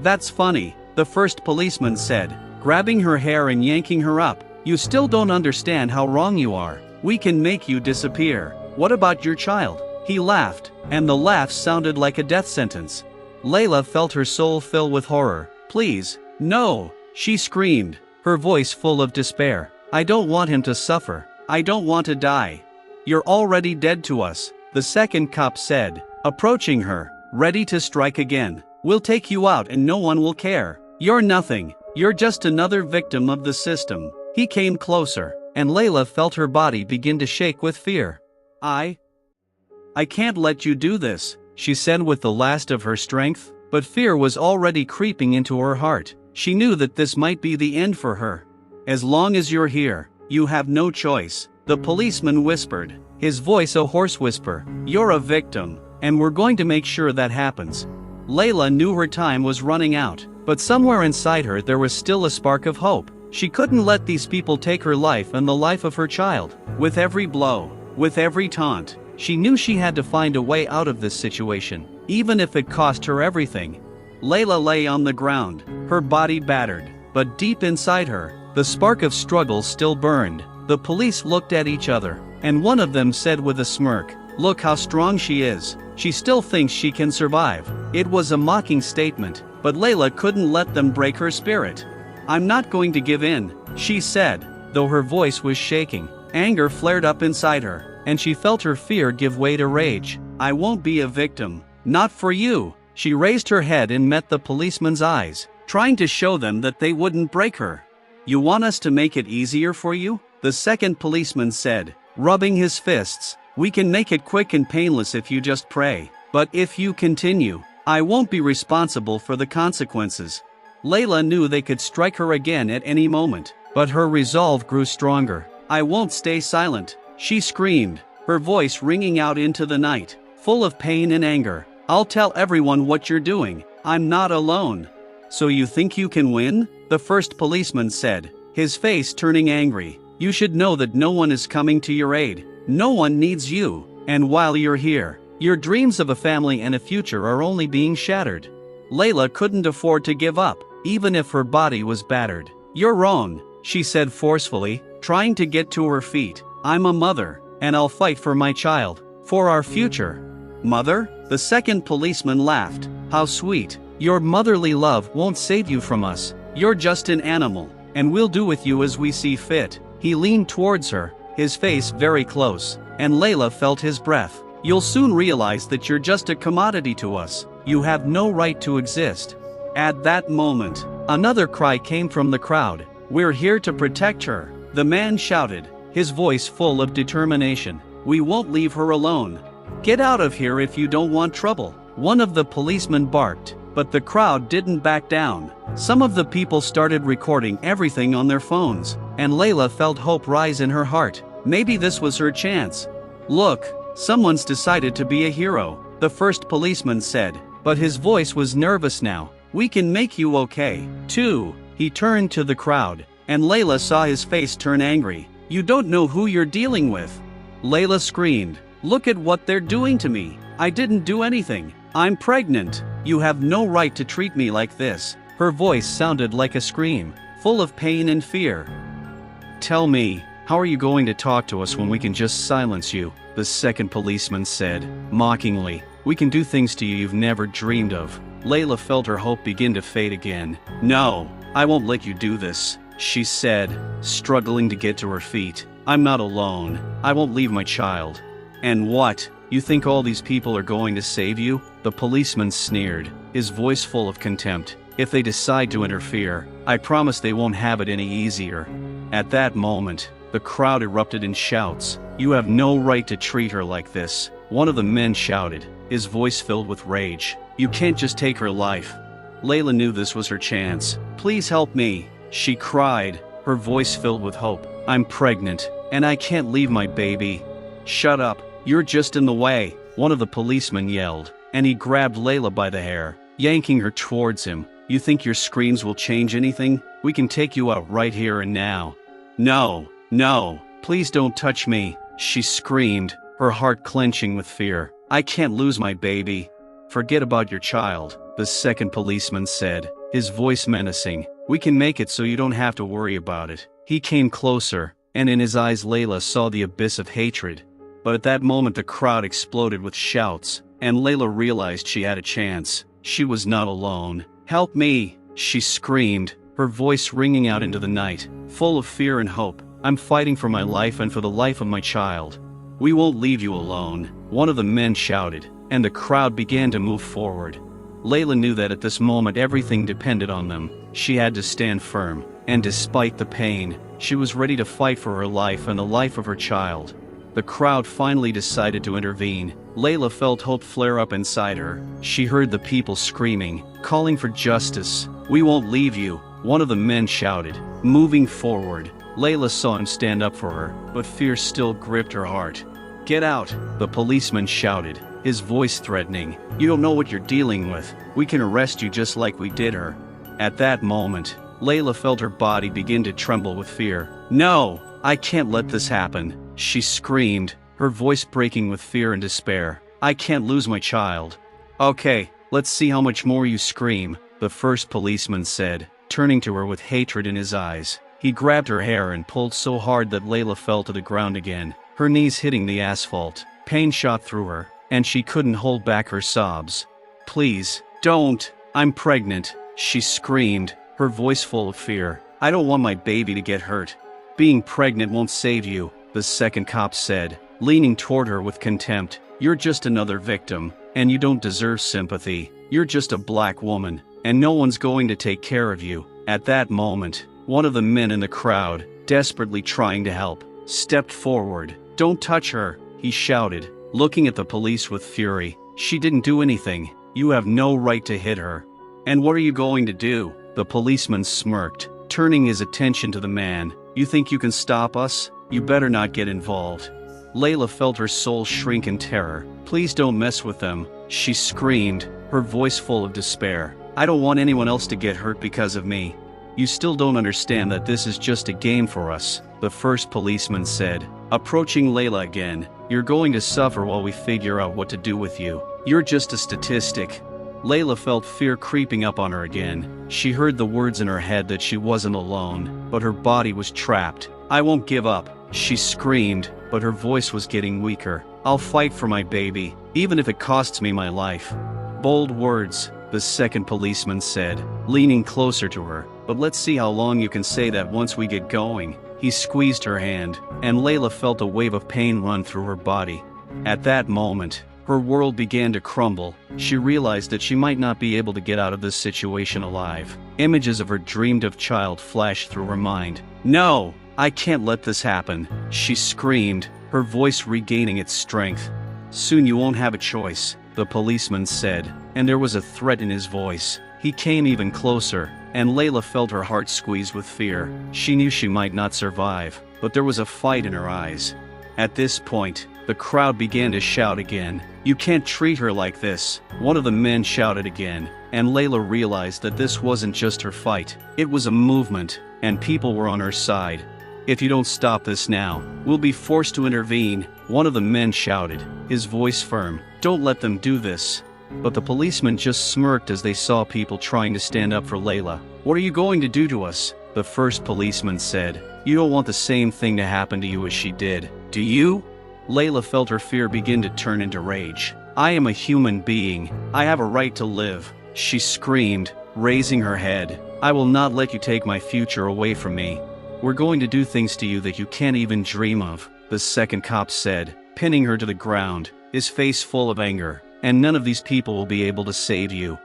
"That's funny," the first policeman said, grabbing her hair and yanking her up. "You still don't understand how wrong you are. We can make you disappear. What about your child?" He laughed, and the laugh sounded like a death sentence. Layla felt her soul fill with horror. "Please, no," she screamed, her voice full of despair. "I don't want him to suffer. I don't want to die." "You're already dead to us," the second cop said, approaching her, ready to strike again. "We'll take you out and no one will care. You're nothing. You're just another victim of the system." He came closer, and Layla felt her body begin to shake with fear. I can't let you do this," she said with the last of her strength, but fear was already creeping into her heart. She knew that this might be the end for her. "As long as you're here, you have no choice," the policeman whispered, his voice a hoarse whisper. "You're a victim, and we're going to make sure that happens." Layla knew her time was running out, but somewhere inside her there was still a spark of hope. She couldn't let these people take her life and the life of her child. With every blow, with every taunt, she knew she had to find a way out of this situation, even if it cost her everything. Layla lay on the ground, her body battered, but deep inside her, the spark of struggle still burned. The police looked at each other, and one of them said with a smirk, "Look how strong she is. She still thinks she can survive." It was a mocking statement, but Layla couldn't let them break her spirit. "I'm not going to give in," she said, though her voice was shaking. Anger flared up inside her, and she felt her fear give way to rage. "I won't be a victim. Not for you." She raised her head and met the policeman's eyes, trying to show them that they wouldn't break her. "You want us to make it easier for you?" the second policeman said, rubbing his fists. "We can make it quick and painless if you just pray. But if you continue, I won't be responsible for the consequences." Layla knew they could strike her again at any moment, but her resolve grew stronger. "I won't stay silent," she screamed, her voice ringing out into the night, full of pain and anger. "I'll tell everyone what you're doing. I'm not alone." "So you think you can win?" the first policeman said, his face turning angry. "You should know that no one is coming to your aid. No one needs you, and while you're here, your dreams of a family and a future are only being shattered." Layla couldn't afford to give up, even if her body was battered. "You're wrong," she said forcefully, trying to get to her feet. "I'm a mother, and I'll fight for my child, for our future." "Mother?" the second policeman laughed. "How sweet. Your motherly love won't save you from us. You're just an animal, and we'll do with you as we see fit." He leaned towards her, his face very close, and Layla felt his breath. "You'll soon realize that you're just a commodity to us. You have no right to exist." At that moment, another cry came from the crowd. "We're here to protect her," the man shouted, his voice full of determination. "We won't leave her alone. Get out of here if you don't want trouble." One of the policemen barked, but the crowd didn't back down. Some of the people started recording everything on their phones, and Layla felt hope rise in her heart. Maybe this was her chance. "Look, someone's decided to be a hero," the first policeman said, but his voice was nervous now. "We can make you okay, too." He turned to the crowd, and Layla saw his face turn angry. "You don't know who you're dealing with." Layla screamed, "Look at what they're doing to me. I didn't do anything. I'm pregnant. You have no right to treat me like this." Her voice sounded like a scream, full of pain and fear. "Tell me, how are you going to talk to us when we can just silence you?" the second policeman said, mockingly. "We can do things to you you've never dreamed of." Layla felt her hope begin to fade again. "No, I won't let you do this," she said, struggling to get to her feet. "I'm not alone. I won't leave my child." "And what? You think all these people are going to save you?" the policeman sneered, his voice full of contempt. "If they decide to interfere, I promise they won't have it any easier." At that moment, the crowd erupted in shouts. "You have no right to treat her like this," one of the men shouted, his voice filled with rage. "You can't just take her life." Layla knew this was her chance. "Please help me," she cried, her voice filled with hope. "I'm pregnant, and I can't leave my baby." "Shut up, you're just in the way," one of the policemen yelled, and he grabbed Layla by the hair, yanking her towards him. "You think your screams will change anything? We can take you out right here and now." "No, no, please don't touch me," she screamed, her heart clenching with fear. "I can't lose my baby." "Forget about your child," the second policeman said, his voice menacing. "We can make it so you don't have to worry about it." He came closer, and in his eyes Layla saw the abyss of hatred. But at that moment the crowd exploded with shouts, and Layla realized she had a chance. She was not alone. "Help me," she screamed, her voice ringing out into the night, full of fear and hope. "I'm fighting for my life and for the life of my child." "We won't leave you alone," one of the men shouted, and the crowd began to move forward. Layla knew that at this moment everything depended on them. She had to stand firm, and despite the pain, she was ready to fight for her life and the life of her child. The crowd finally decided to intervene. Layla felt hope flare up inside her. She heard the people screaming, calling for justice. "We won't leave you," one of the men shouted. Moving forward, Layla saw him stand up for her, but fear still gripped her heart. "Get out," the policeman shouted, his voice threatening. "You don't know what you're dealing with. We can arrest you just like we did her." At that moment, Layla felt her body begin to tremble with fear. "No! I can't let this happen," she screamed, her voice breaking with fear and despair. "I can't lose my child." "Okay, let's see how much more you scream," the first policeman said, turning to her with hatred in his eyes. He grabbed her hair and pulled so hard that Layla fell to the ground again, her knees hitting the asphalt. Pain shot through her, and she couldn't hold back her sobs. "Please, don't! I'm pregnant," she screamed, her voice full of fear. "I don't want my baby to get hurt." "Being pregnant won't save you," the second cop said, leaning toward her with contempt. "You're just another victim, and you don't deserve sympathy. You're just a black woman, and no one's going to take care of you." At that moment, one of the men in the crowd, desperately trying to help, stepped forward. "Don't touch her," he shouted, looking at the police with fury. "She didn't do anything. You have no right to hit her." "And what are you going to do?" The policeman smirked, turning his attention to the man. "You think you can stop us? You better not get involved." Layla felt her soul shrink in terror. "Please don't mess with them," she screamed, her voice full of despair. "I don't want anyone else to get hurt because of me." "You still don't understand that this is just a game for us," the first policeman said, approaching Layla again. "You're going to suffer while we figure out what to do with you. You're just a statistic." Layla felt fear creeping up on her again. She heard the words in her head that she wasn't alone, but her body was trapped. "I won't give up," she screamed, but her voice was getting weaker. "I'll fight for my baby, even if it costs me my life." "Bold words," the second policeman said, leaning closer to her. "But let's see how long you can say that once we get going." He squeezed her hand, and Layla felt a wave of pain run through her body. At that moment, her world began to crumble. She realized that she might not be able to get out of this situation alive. Images of her dreamed-of child flashed through her mind. "No! I can't let this happen," she screamed, her voice regaining its strength. "Soon you won't have a choice," the policeman said, and there was a threat in his voice. He came even closer, and Layla felt her heart squeeze with fear. She knew she might not survive, but there was a fight in her eyes. At this point, the crowd began to shout again. "You can't treat her like this," one of the men shouted again, and Layla realized that this wasn't just her fight. It was a movement, and people were on her side. "If you don't stop this now, we'll be forced to intervene," one of the men shouted, his voice firm. "Don't let them do this." But the policemen just smirked as they saw people trying to stand up for Layla. "What are you going to do to us?" the first policeman said. "You don't want the same thing to happen to you as she did, do you?" Layla felt her fear begin to turn into rage. "I am a human being. I have a right to live," she screamed, raising her head. "I will not let you take my future away from me. We're going to do things to you that you can't even dream of," the second cop said, pinning her to the ground, his face full of anger. "And none of these people will be able to save you."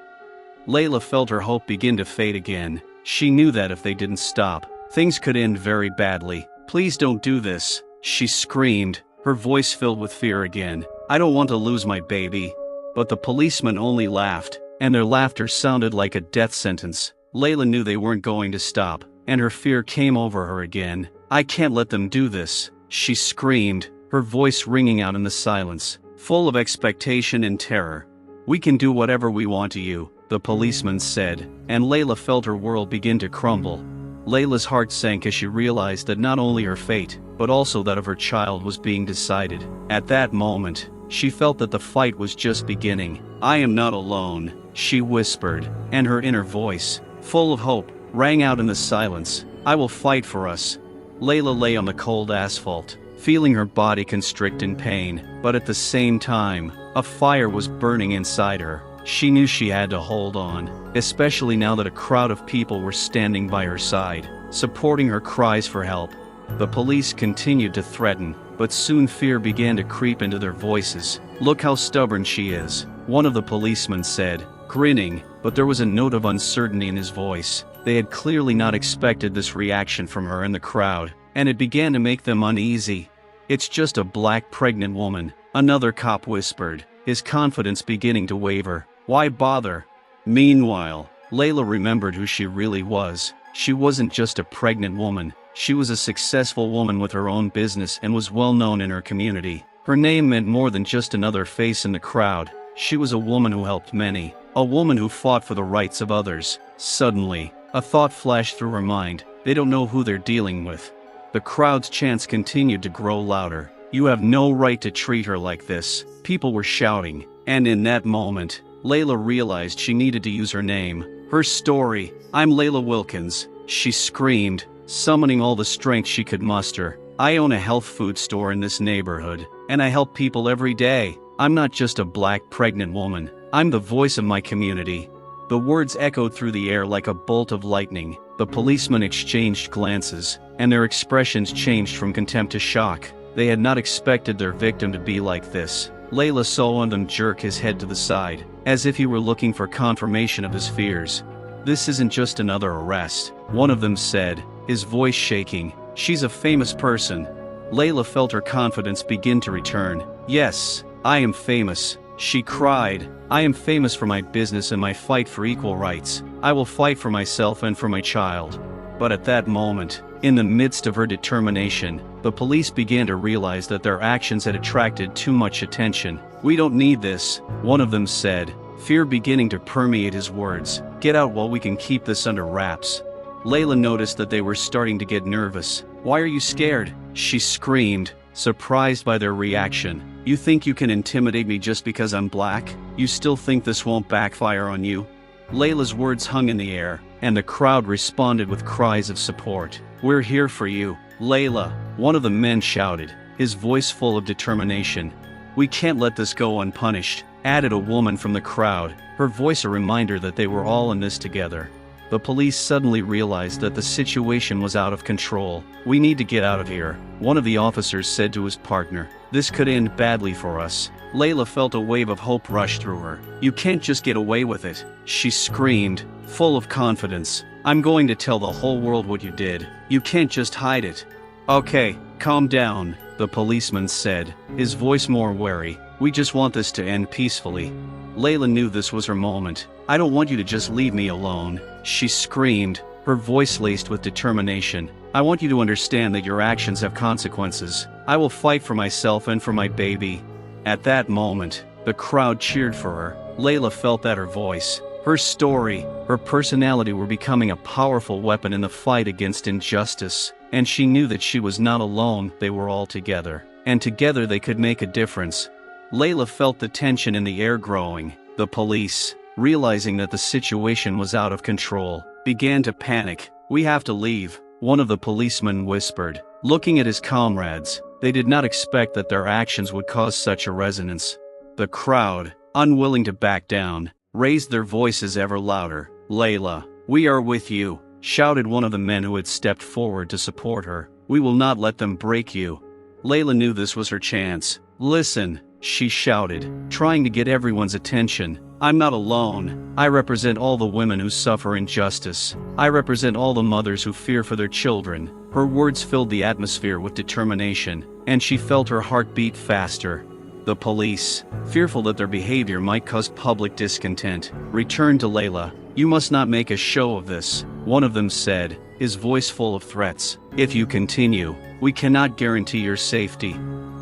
Layla felt her hope begin to fade again. She knew that if they didn't stop, things could end very badly. "Please don't do this," she screamed, her voice filled with fear again. "I don't want to lose my baby." But the policemen only laughed, and their laughter sounded like a death sentence. Layla knew they weren't going to stop, and her fear came over her again. "I can't let them do this," she screamed, her voice ringing out in the silence, full of expectation and terror. "We can do whatever we want to you," the policeman said, and Layla felt her world begin to crumble. Layla's heart sank as she realized that not only her fate, but also that of her child was being decided. At that moment, she felt that the fight was just beginning. "I am not alone," she whispered, and her inner voice, full of hope, rang out in the silence. "I will fight for us." Layla lay on the cold asphalt, feeling her body constrict in pain, but at the same time, a fire was burning inside her. She knew she had to hold on, especially now that a crowd of people were standing by her side, supporting her cries for help. The police continued to threaten, but soon fear began to creep into their voices. "Look how stubborn she is," one of the policemen said, grinning, but there was a note of uncertainty in his voice. They had clearly not expected this reaction from her in the crowd, and it began to make them uneasy. "It's just a black pregnant woman," another cop whispered, his confidence beginning to waver. "Why bother?" Meanwhile, Layla remembered who she really was. She wasn't just a pregnant woman. She was a successful woman with her own business and was well known in her community. Her name meant more than just another face in the crowd. She was a woman who helped many, a woman who fought for the rights of others. Suddenly, A thought flashed through her mind. They don't know who they're dealing with. The crowd's chants continued to grow louder. You have no right to treat her like this. People were shouting. And in that moment, Layla realized she needed to use her name. Her story. I'm Layla Wilkins, she screamed, summoning all the strength she could muster. I own a health food store in this neighborhood, and I help people every day. I'm not just a black pregnant woman. I'm the voice of my community. The words echoed through the air like a bolt of lightning. The policemen exchanged glances, and their expressions changed from contempt to shock. They had not expected their victim to be like this. Layla saw one of them jerk his head to the side, as if he were looking for confirmation of his fears. This isn't just another arrest, one of them said, his voice shaking. She's a famous person. Layla felt her confidence begin to return. Yes, I am famous, she cried. I am famous for my business and my fight for equal rights. I will fight for myself and for my child. But at that moment, in the midst of her determination, the police began to realize that their actions had attracted too much attention. We don't need this, one of them said, fear beginning to permeate his words. Get out while we can keep this under wraps. Layla noticed that they were starting to get nervous. Why are you scared? She screamed, surprised by their reaction. You think you can intimidate me just because I'm black? You still think this won't backfire on you? Layla's words hung in the air, and the crowd responded with cries of support. We're here for you, Layla, one of the men shouted, his voice full of determination. We can't let this go unpunished, added a woman from the crowd, her voice a reminder that they were all in this together. The police suddenly realized that the situation was out of control. We need to get out of here, one of the officers said to his partner. This could end badly for us. Layla felt a wave of hope rush through her. You can't just get away with it, she screamed, full of confidence. I'm going to tell the whole world what you did. You can't just hide it. Okay, calm down, the policeman said, his voice more wary. We just want this to end peacefully. Layla knew this was her moment. I don't want you to just leave me alone, she screamed, her voice laced with determination. I want you to understand that your actions have consequences. I will fight for myself and for my baby. At that moment, the crowd cheered for her. Layla felt that her voice, her story, her personality were becoming a powerful weapon in the fight against injustice, and she knew that she was not alone, they were all together, and together they could make a difference. Layla felt the tension in the air growing. The police, realizing that the situation was out of control, began to panic. We have to leave, one of the policemen whispered. Looking at his comrades, they did not expect that their actions would cause such a resonance. The crowd, unwilling to back down, raised their voices ever louder. Layla, we are with you, shouted one of the men who had stepped forward to support her. We will not let them break you. Layla knew this was her chance. Listen, she shouted, trying to get everyone's attention. I'm not alone. I represent all the women who suffer injustice. I represent all the mothers who fear for their children. Her words filled the atmosphere with determination, and she felt her heart beat faster. The police, fearful that their behavior might cause public discontent, returned to Layla. You must not make a show of this, one of them said, his voice full of threats. If you continue, we cannot guarantee your safety.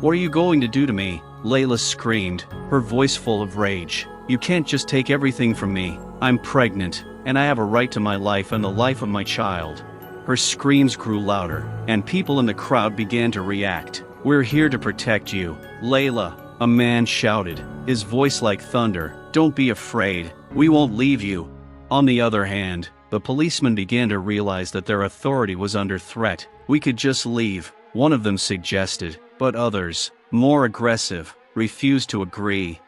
What are you going to do to me? Layla screamed, her voice full of rage. You can't just take everything from me. I'm pregnant, and I have a right to my life and the life of my child. Her screams grew louder, and people in the crowd began to react. We're here to protect you, Layla, a man shouted, his voice like thunder. Don't be afraid, we won't leave you. On the other hand, the policemen began to realize that their authority was under threat. We could just leave, one of them suggested, but others, more aggressive, refused to agree.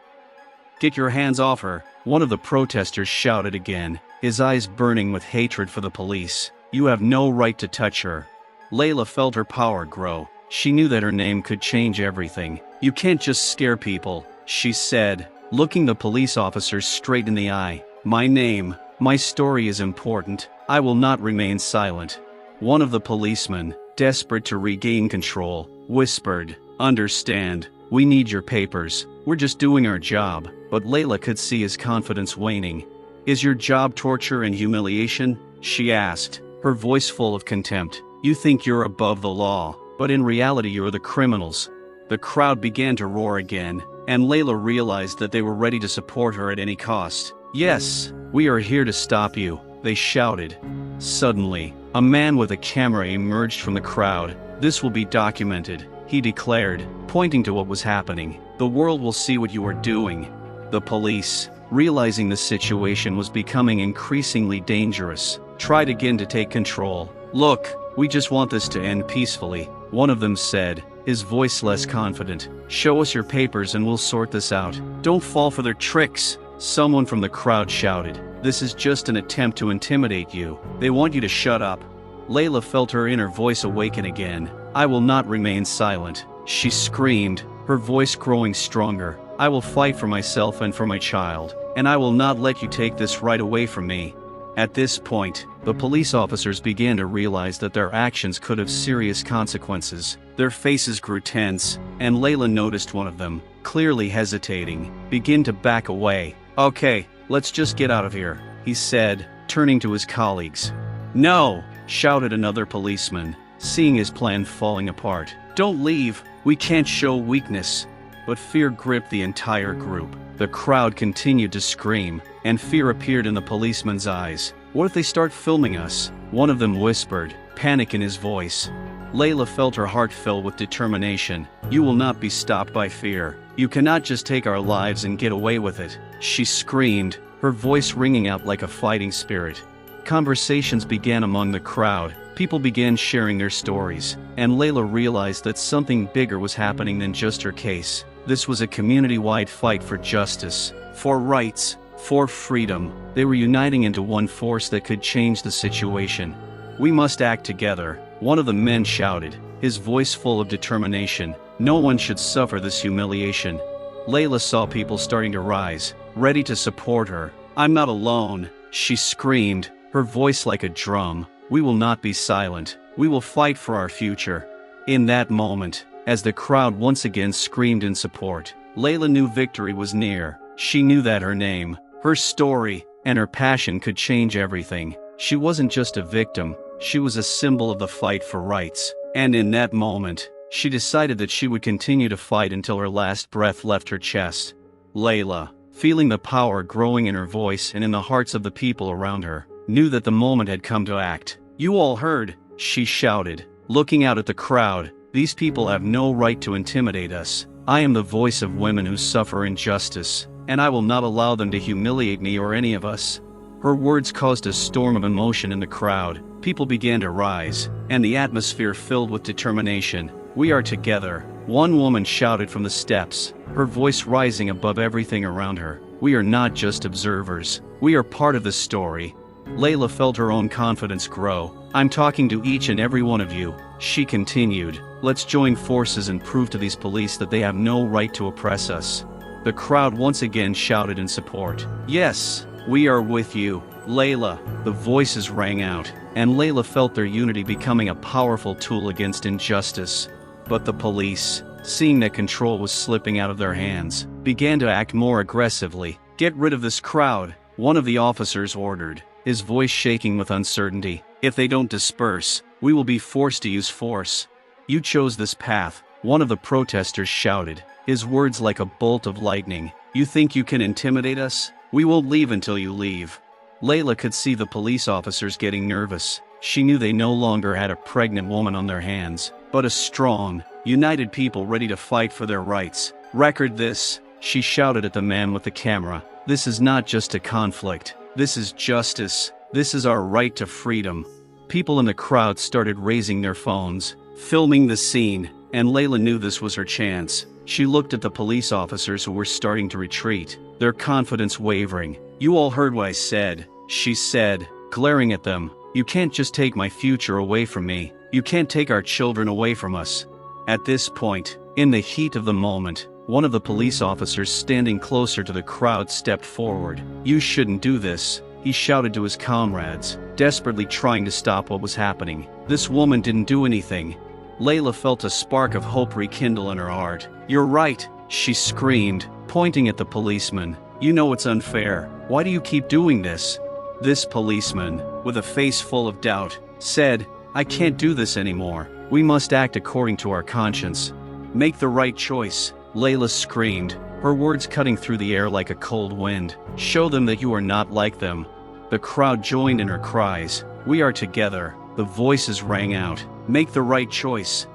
Get your hands off her, one of the protesters shouted again, his eyes burning with hatred for the police. You have no right to touch her. Layla felt her power grow. She knew that her name could change everything. You can't just scare people, she said, looking the police officers straight in the eye. My name, my story is important. I will not remain silent. One of the policemen, desperate to regain control, whispered, Understand, we need your papers. We're just doing our job. But Layla could see his confidence waning. Is your job torture and humiliation? She asked, her voice full of contempt. You think you're above the law, but in reality you're the criminals. The crowd began to roar again, and Layla realized that they were ready to support her at any cost. Yes, we are here to stop you, they shouted. Suddenly, a man with a camera emerged from the crowd. "This will be documented," he declared, pointing to what was happening. "The world will see what you are doing." The police, realizing the situation was becoming increasingly dangerous, tried again to take control. "Look, we just want this to end peacefully," one of them said, his voice less confident. "Show us your papers and we'll sort this out. Don't fall for their tricks," someone from the crowd shouted. "This is just an attempt to intimidate you. They want you to shut up." Layla felt her inner voice awaken again. "I will not remain silent," she screamed, her voice growing stronger. "I will fight for myself and for my child, and I will not let you take this right away from me." At this point, the police officers began to realize that their actions could have serious consequences. Their faces grew tense, and Layla noticed one of them, clearly hesitating, begin to back away. "Okay, let's just get out of here," he said, turning to his colleagues. "No!" shouted another policeman, seeing his plan falling apart. "Don't leave, we can't show weakness." But fear gripped the entire group. The crowd continued to scream, and fear appeared in the policemen's eyes. "What if they start filming us?" one of them whispered, panic in his voice. Layla felt her heart fill with determination. "You will not be stopped by fear. You cannot just take our lives and get away with it," she screamed, her voice ringing out like a fighting spirit. Conversations began among the crowd. People began sharing their stories, and Layla realized that something bigger was happening than just her case. This was a community-wide fight for justice, for rights, for freedom. They were uniting into one force that could change the situation. "We must act together," one of the men shouted, his voice full of determination. "No one should suffer this humiliation." Layla saw people starting to rise, ready to support her. "I'm not alone," she screamed, her voice like a drum. "We will not be silent. We will fight for our future." In that moment, as the crowd once again screamed in support, Layla knew victory was near. She knew that her name, her story, and her passion could change everything. She wasn't just a victim, she was a symbol of the fight for rights. And in that moment, she decided that she would continue to fight until her last breath left her chest. Layla, feeling the power growing in her voice and in the hearts of the people around her, knew that the moment had come to act. "You all heard," she shouted, looking out at the crowd. "These people have no right to intimidate us. I am the voice of women who suffer injustice, and I will not allow them to humiliate me or any of us." Her words caused a storm of emotion in the crowd. People began to rise, and the atmosphere filled with determination. "We are together," one woman shouted from the steps, her voice rising above everything around her. "We are not just observers. We are part of the story." Layla felt her own confidence grow. "I'm talking to each and every one of you," she continued. "Let's join forces and prove to these police that they have no right to oppress us." The crowd once again shouted in support. "Yes, we are with you, Layla." The voices rang out, and Layla felt their unity becoming a powerful tool against injustice. But the police, seeing that control was slipping out of their hands, began to act more aggressively. "Get rid of this crowd," one of the officers ordered, his voice shaking with uncertainty. "If they don't disperse, we will be forced to use force." "You chose this path," one of the protesters shouted, his words like a bolt of lightning. "You think you can intimidate us? We won't leave until you leave." Layla could see the police officers getting nervous. She knew they no longer had a pregnant woman on their hands, but a strong, united people ready to fight for their rights. "Record this," she shouted at the man with the camera. "This is not just a conflict. This is justice. This is our right to freedom." People in the crowd started raising their phones, filming the scene, and Layla knew this was her chance. She looked at the police officers who were starting to retreat, their confidence wavering. "You all heard what I said," she said, glaring at them. "You can't just take my future away from me. You can't take our children away from us." At this point, in the heat of the moment, one of the police officers standing closer to the crowd stepped forward. "You shouldn't do this," he shouted to his comrades, desperately trying to stop what was happening. "This woman didn't do anything." Layla felt a spark of hope rekindle in her heart. "You're right," she screamed, pointing at the policeman. "You know it's unfair. Why do you keep doing this?" This policeman, with a face full of doubt, said, "I can't do this anymore. We must act according to our conscience." "Make the right choice," Layla screamed, her words cutting through the air like a cold wind. "Show them that you are not like them." The crowd joined in her cries. We are together. The voices rang out. Make the right choice.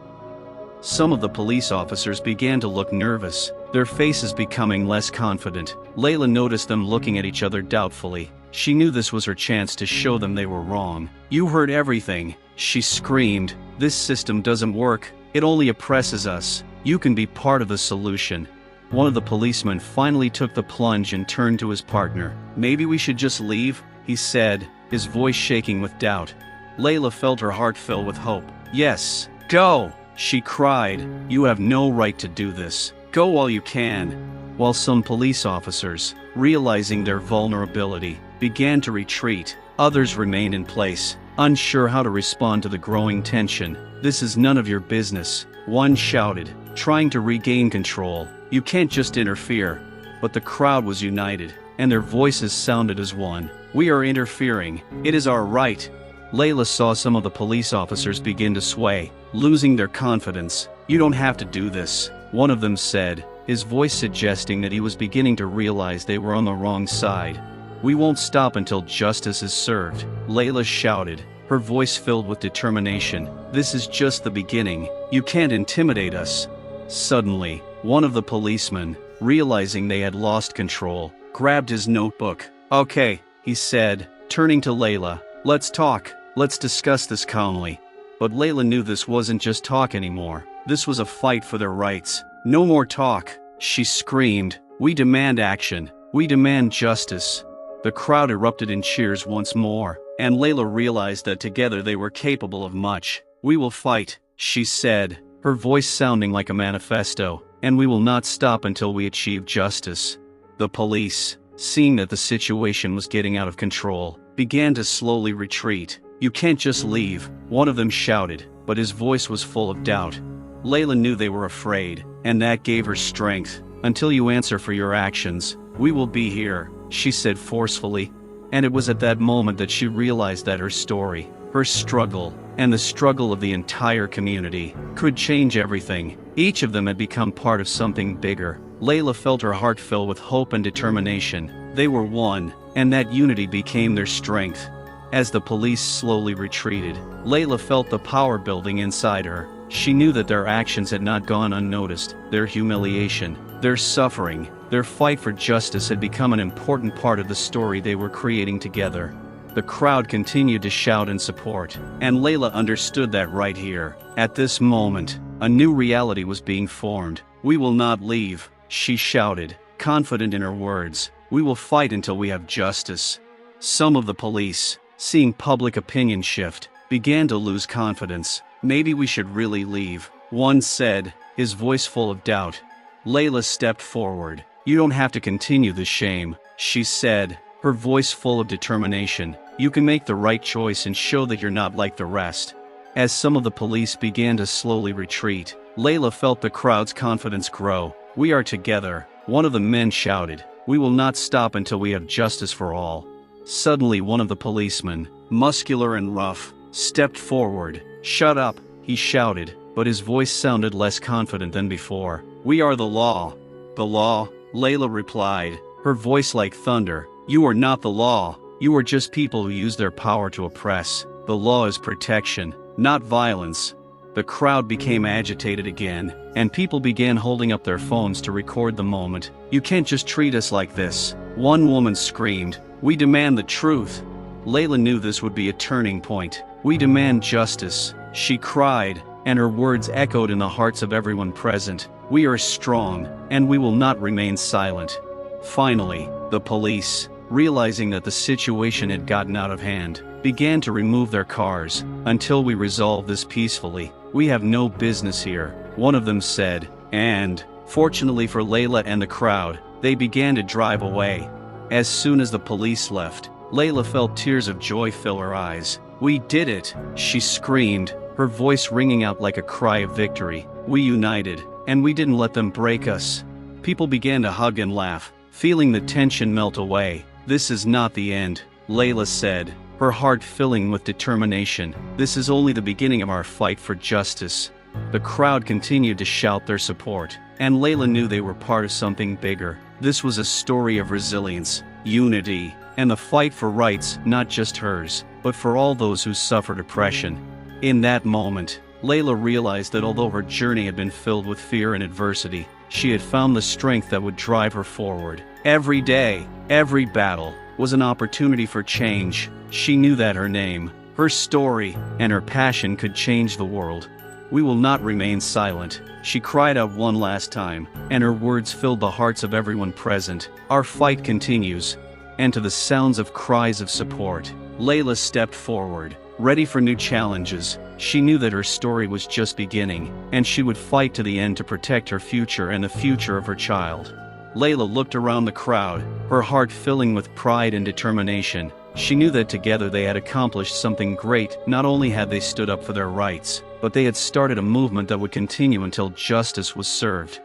Some of the police officers began to look nervous, their faces becoming less confident. Layla noticed them looking at each other doubtfully. She knew this was her chance to show them they were wrong. You heard everything, she screamed. This system doesn't work. It only oppresses us. You can be part of the solution. One of the policemen finally took the plunge and turned to his partner. Maybe we should just leave, he said, his voice shaking with doubt. Layla felt her heart fill with hope. Yes, go, she cried. You have no right to do this. Go while you can. While some police officers, realizing their vulnerability, began to retreat, others remained in place, unsure how to respond to the growing tension. This is none of your business, one shouted, trying to regain control. You can't just interfere. But the crowd was united, and their voices sounded as one. We are interfering. It is our right. Layla saw some of the police officers begin to sway, losing their confidence. You don't have to do this, one of them said, his voice suggesting that he was beginning to realize they were on the wrong side. We won't stop until justice is served, Layla shouted, her voice filled with determination. This is just the beginning. You can't intimidate us. Suddenly, one of the policemen, realizing they had lost control, grabbed his notebook. Okay, he said, turning to Layla. Let's talk. Let's discuss this calmly. But Layla knew this wasn't just talk anymore. This was a fight for their rights. No more talk, she screamed. We demand action. We demand justice. The crowd erupted in cheers once more, and Layla realized that together they were capable of much. We will fight, she said, her voice sounding like a manifesto, and we will not stop until we achieve justice. The police, seeing that the situation was getting out of control, began to slowly retreat. You can't just leave, one of them shouted, but his voice was full of doubt. Layla knew they were afraid, and that gave her strength. Until you answer for your actions, we will be here, she said forcefully. And it was at that moment that she realized that her story, her struggle, and the struggle of the entire community, could change everything. Each of them had become part of something bigger. Layla felt her heart fill with hope and determination. They were one, and that unity became their strength. As the police slowly retreated, Layla felt the power building inside her. She knew that their actions had not gone unnoticed. Their humiliation, their suffering, their fight for justice had become an important part of the story they were creating together. The crowd continued to shout in support, and Layla understood that right here, at this moment, a new reality was being formed. We will not leave, she shouted, confident in her words. We will fight until we have justice. Some of the police, seeing public opinion shift, began to lose confidence. Maybe we should really leave, one said, his voice full of doubt. Layla stepped forward. You don't have to continue the shame, she said, her voice full of determination. You can make the right choice and show that you're not like the rest. As some of the police began to slowly retreat, Layla felt the crowd's confidence grow. We are together, one of the men shouted. We will not stop until we have justice for all. Suddenly one of the policemen, muscular and rough, stepped forward. Shut up, he shouted, but his voice sounded less confident than before. We are the law. The law, Layla replied, her voice like thunder. You are not the law. You are just people who use their power to oppress. The law is protection, not violence. The crowd became agitated again, and people began holding up their phones to record the moment. You can't just treat us like this, one woman screamed. We demand the truth. Layla knew this would be a turning point. We demand justice, she cried, and her words echoed in the hearts of everyone present. We are strong, and we will not remain silent. Finally, the police, realizing that the situation had gotten out of hand, began to remove their cars. Until we resolve this peacefully, we have no business here, one of them said, and, fortunately for Layla and the crowd, they began to drive away. As soon as the police left, Layla felt tears of joy fill her eyes. We did it, she screamed, her voice ringing out like a cry of victory. We united, and we didn't let them break us. People began to hug and laugh, feeling the tension melt away. This is not the end, Layla said, her heart filling with determination. This is only the beginning of our fight for justice. The crowd continued to shout their support, and Layla knew they were part of something bigger. This was a story of resilience, unity, and the fight for rights, not just hers, but for all those who suffered oppression. In that moment, Layla realized that although her journey had been filled with fear and adversity, she had found the strength that would drive her forward. Every day, every battle, was an opportunity for change. She knew that her name, her story, and her passion could change the world. "We will not remain silent," she cried out one last time, and her words filled the hearts of everyone present. "Our fight continues." And to the sounds of cries of support, Layla stepped forward, ready for new challenges. She knew that her story was just beginning, and she would fight to the end to protect her future and the future of her child. Layla looked around the crowd, her heart filling with pride and determination. She knew that together they had accomplished something great. Not only had they stood up for their rights, but they had started a movement that would continue until justice was served.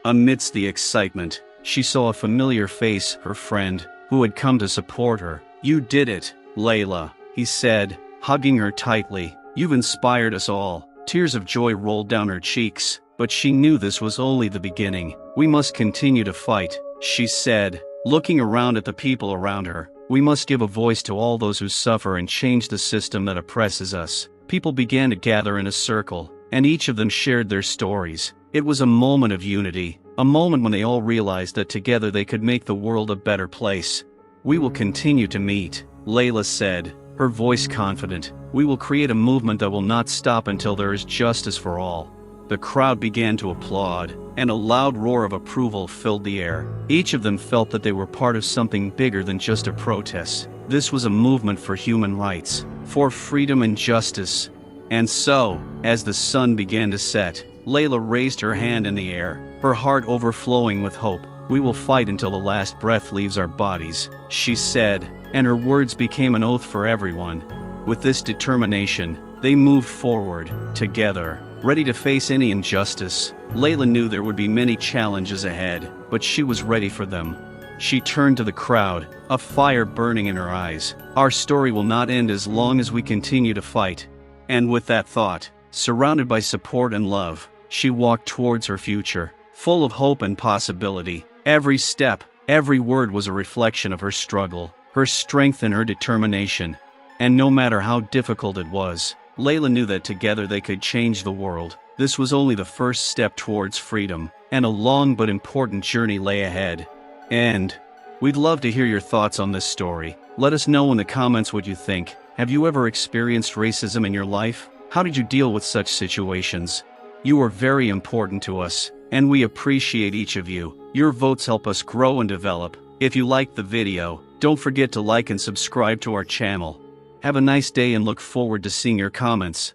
Amidst the excitement, she saw a familiar face, her friend, who had come to support her. "You did it, Layla," he said, hugging her tightly. "You've inspired us all." Tears of joy rolled down her cheeks, but she knew this was only the beginning. "We must continue to fight," she said, looking around at the people around her. "We must give a voice to all those who suffer and change the system that oppresses us." People began to gather in a circle, and each of them shared their stories. It was a moment of unity, a moment when they all realized that together they could make the world a better place. "We will continue to meet," Layla said, her voice confident. "We will create a movement that will not stop until there is justice for all." The crowd began to applaud, and a loud roar of approval filled the air. Each of them felt that they were part of something bigger than just a protest. This was a movement for human rights, for freedom and justice. And so, as the sun began to set, Layla raised her hand in the air, her heart overflowing with hope. "We will fight until the last breath leaves our bodies," she said, and her words became an oath for everyone. With this determination, they moved forward, together, ready to face any injustice. Layla knew there would be many challenges ahead, but she was ready for them. She turned to the crowd, a fire burning in her eyes. "Our story will not end as long as we continue to fight." And with that thought, surrounded by support and love, she walked towards her future, full of hope and possibility. Every step, every word was a reflection of her struggle, her strength and her determination. And no matter how difficult it was, Layla knew that together they could change the world. This was only the first step towards freedom, and a long but important journey lay ahead. And we'd love to hear your thoughts on this story. Let us know in the comments what you think. Have you ever experienced racism in your life? How did you deal with such situations? You are very important to us, and we appreciate each of you. Your votes help us grow and develop. If you liked the video, don't forget to like and subscribe to our channel. Have a nice day and look forward to seeing your comments.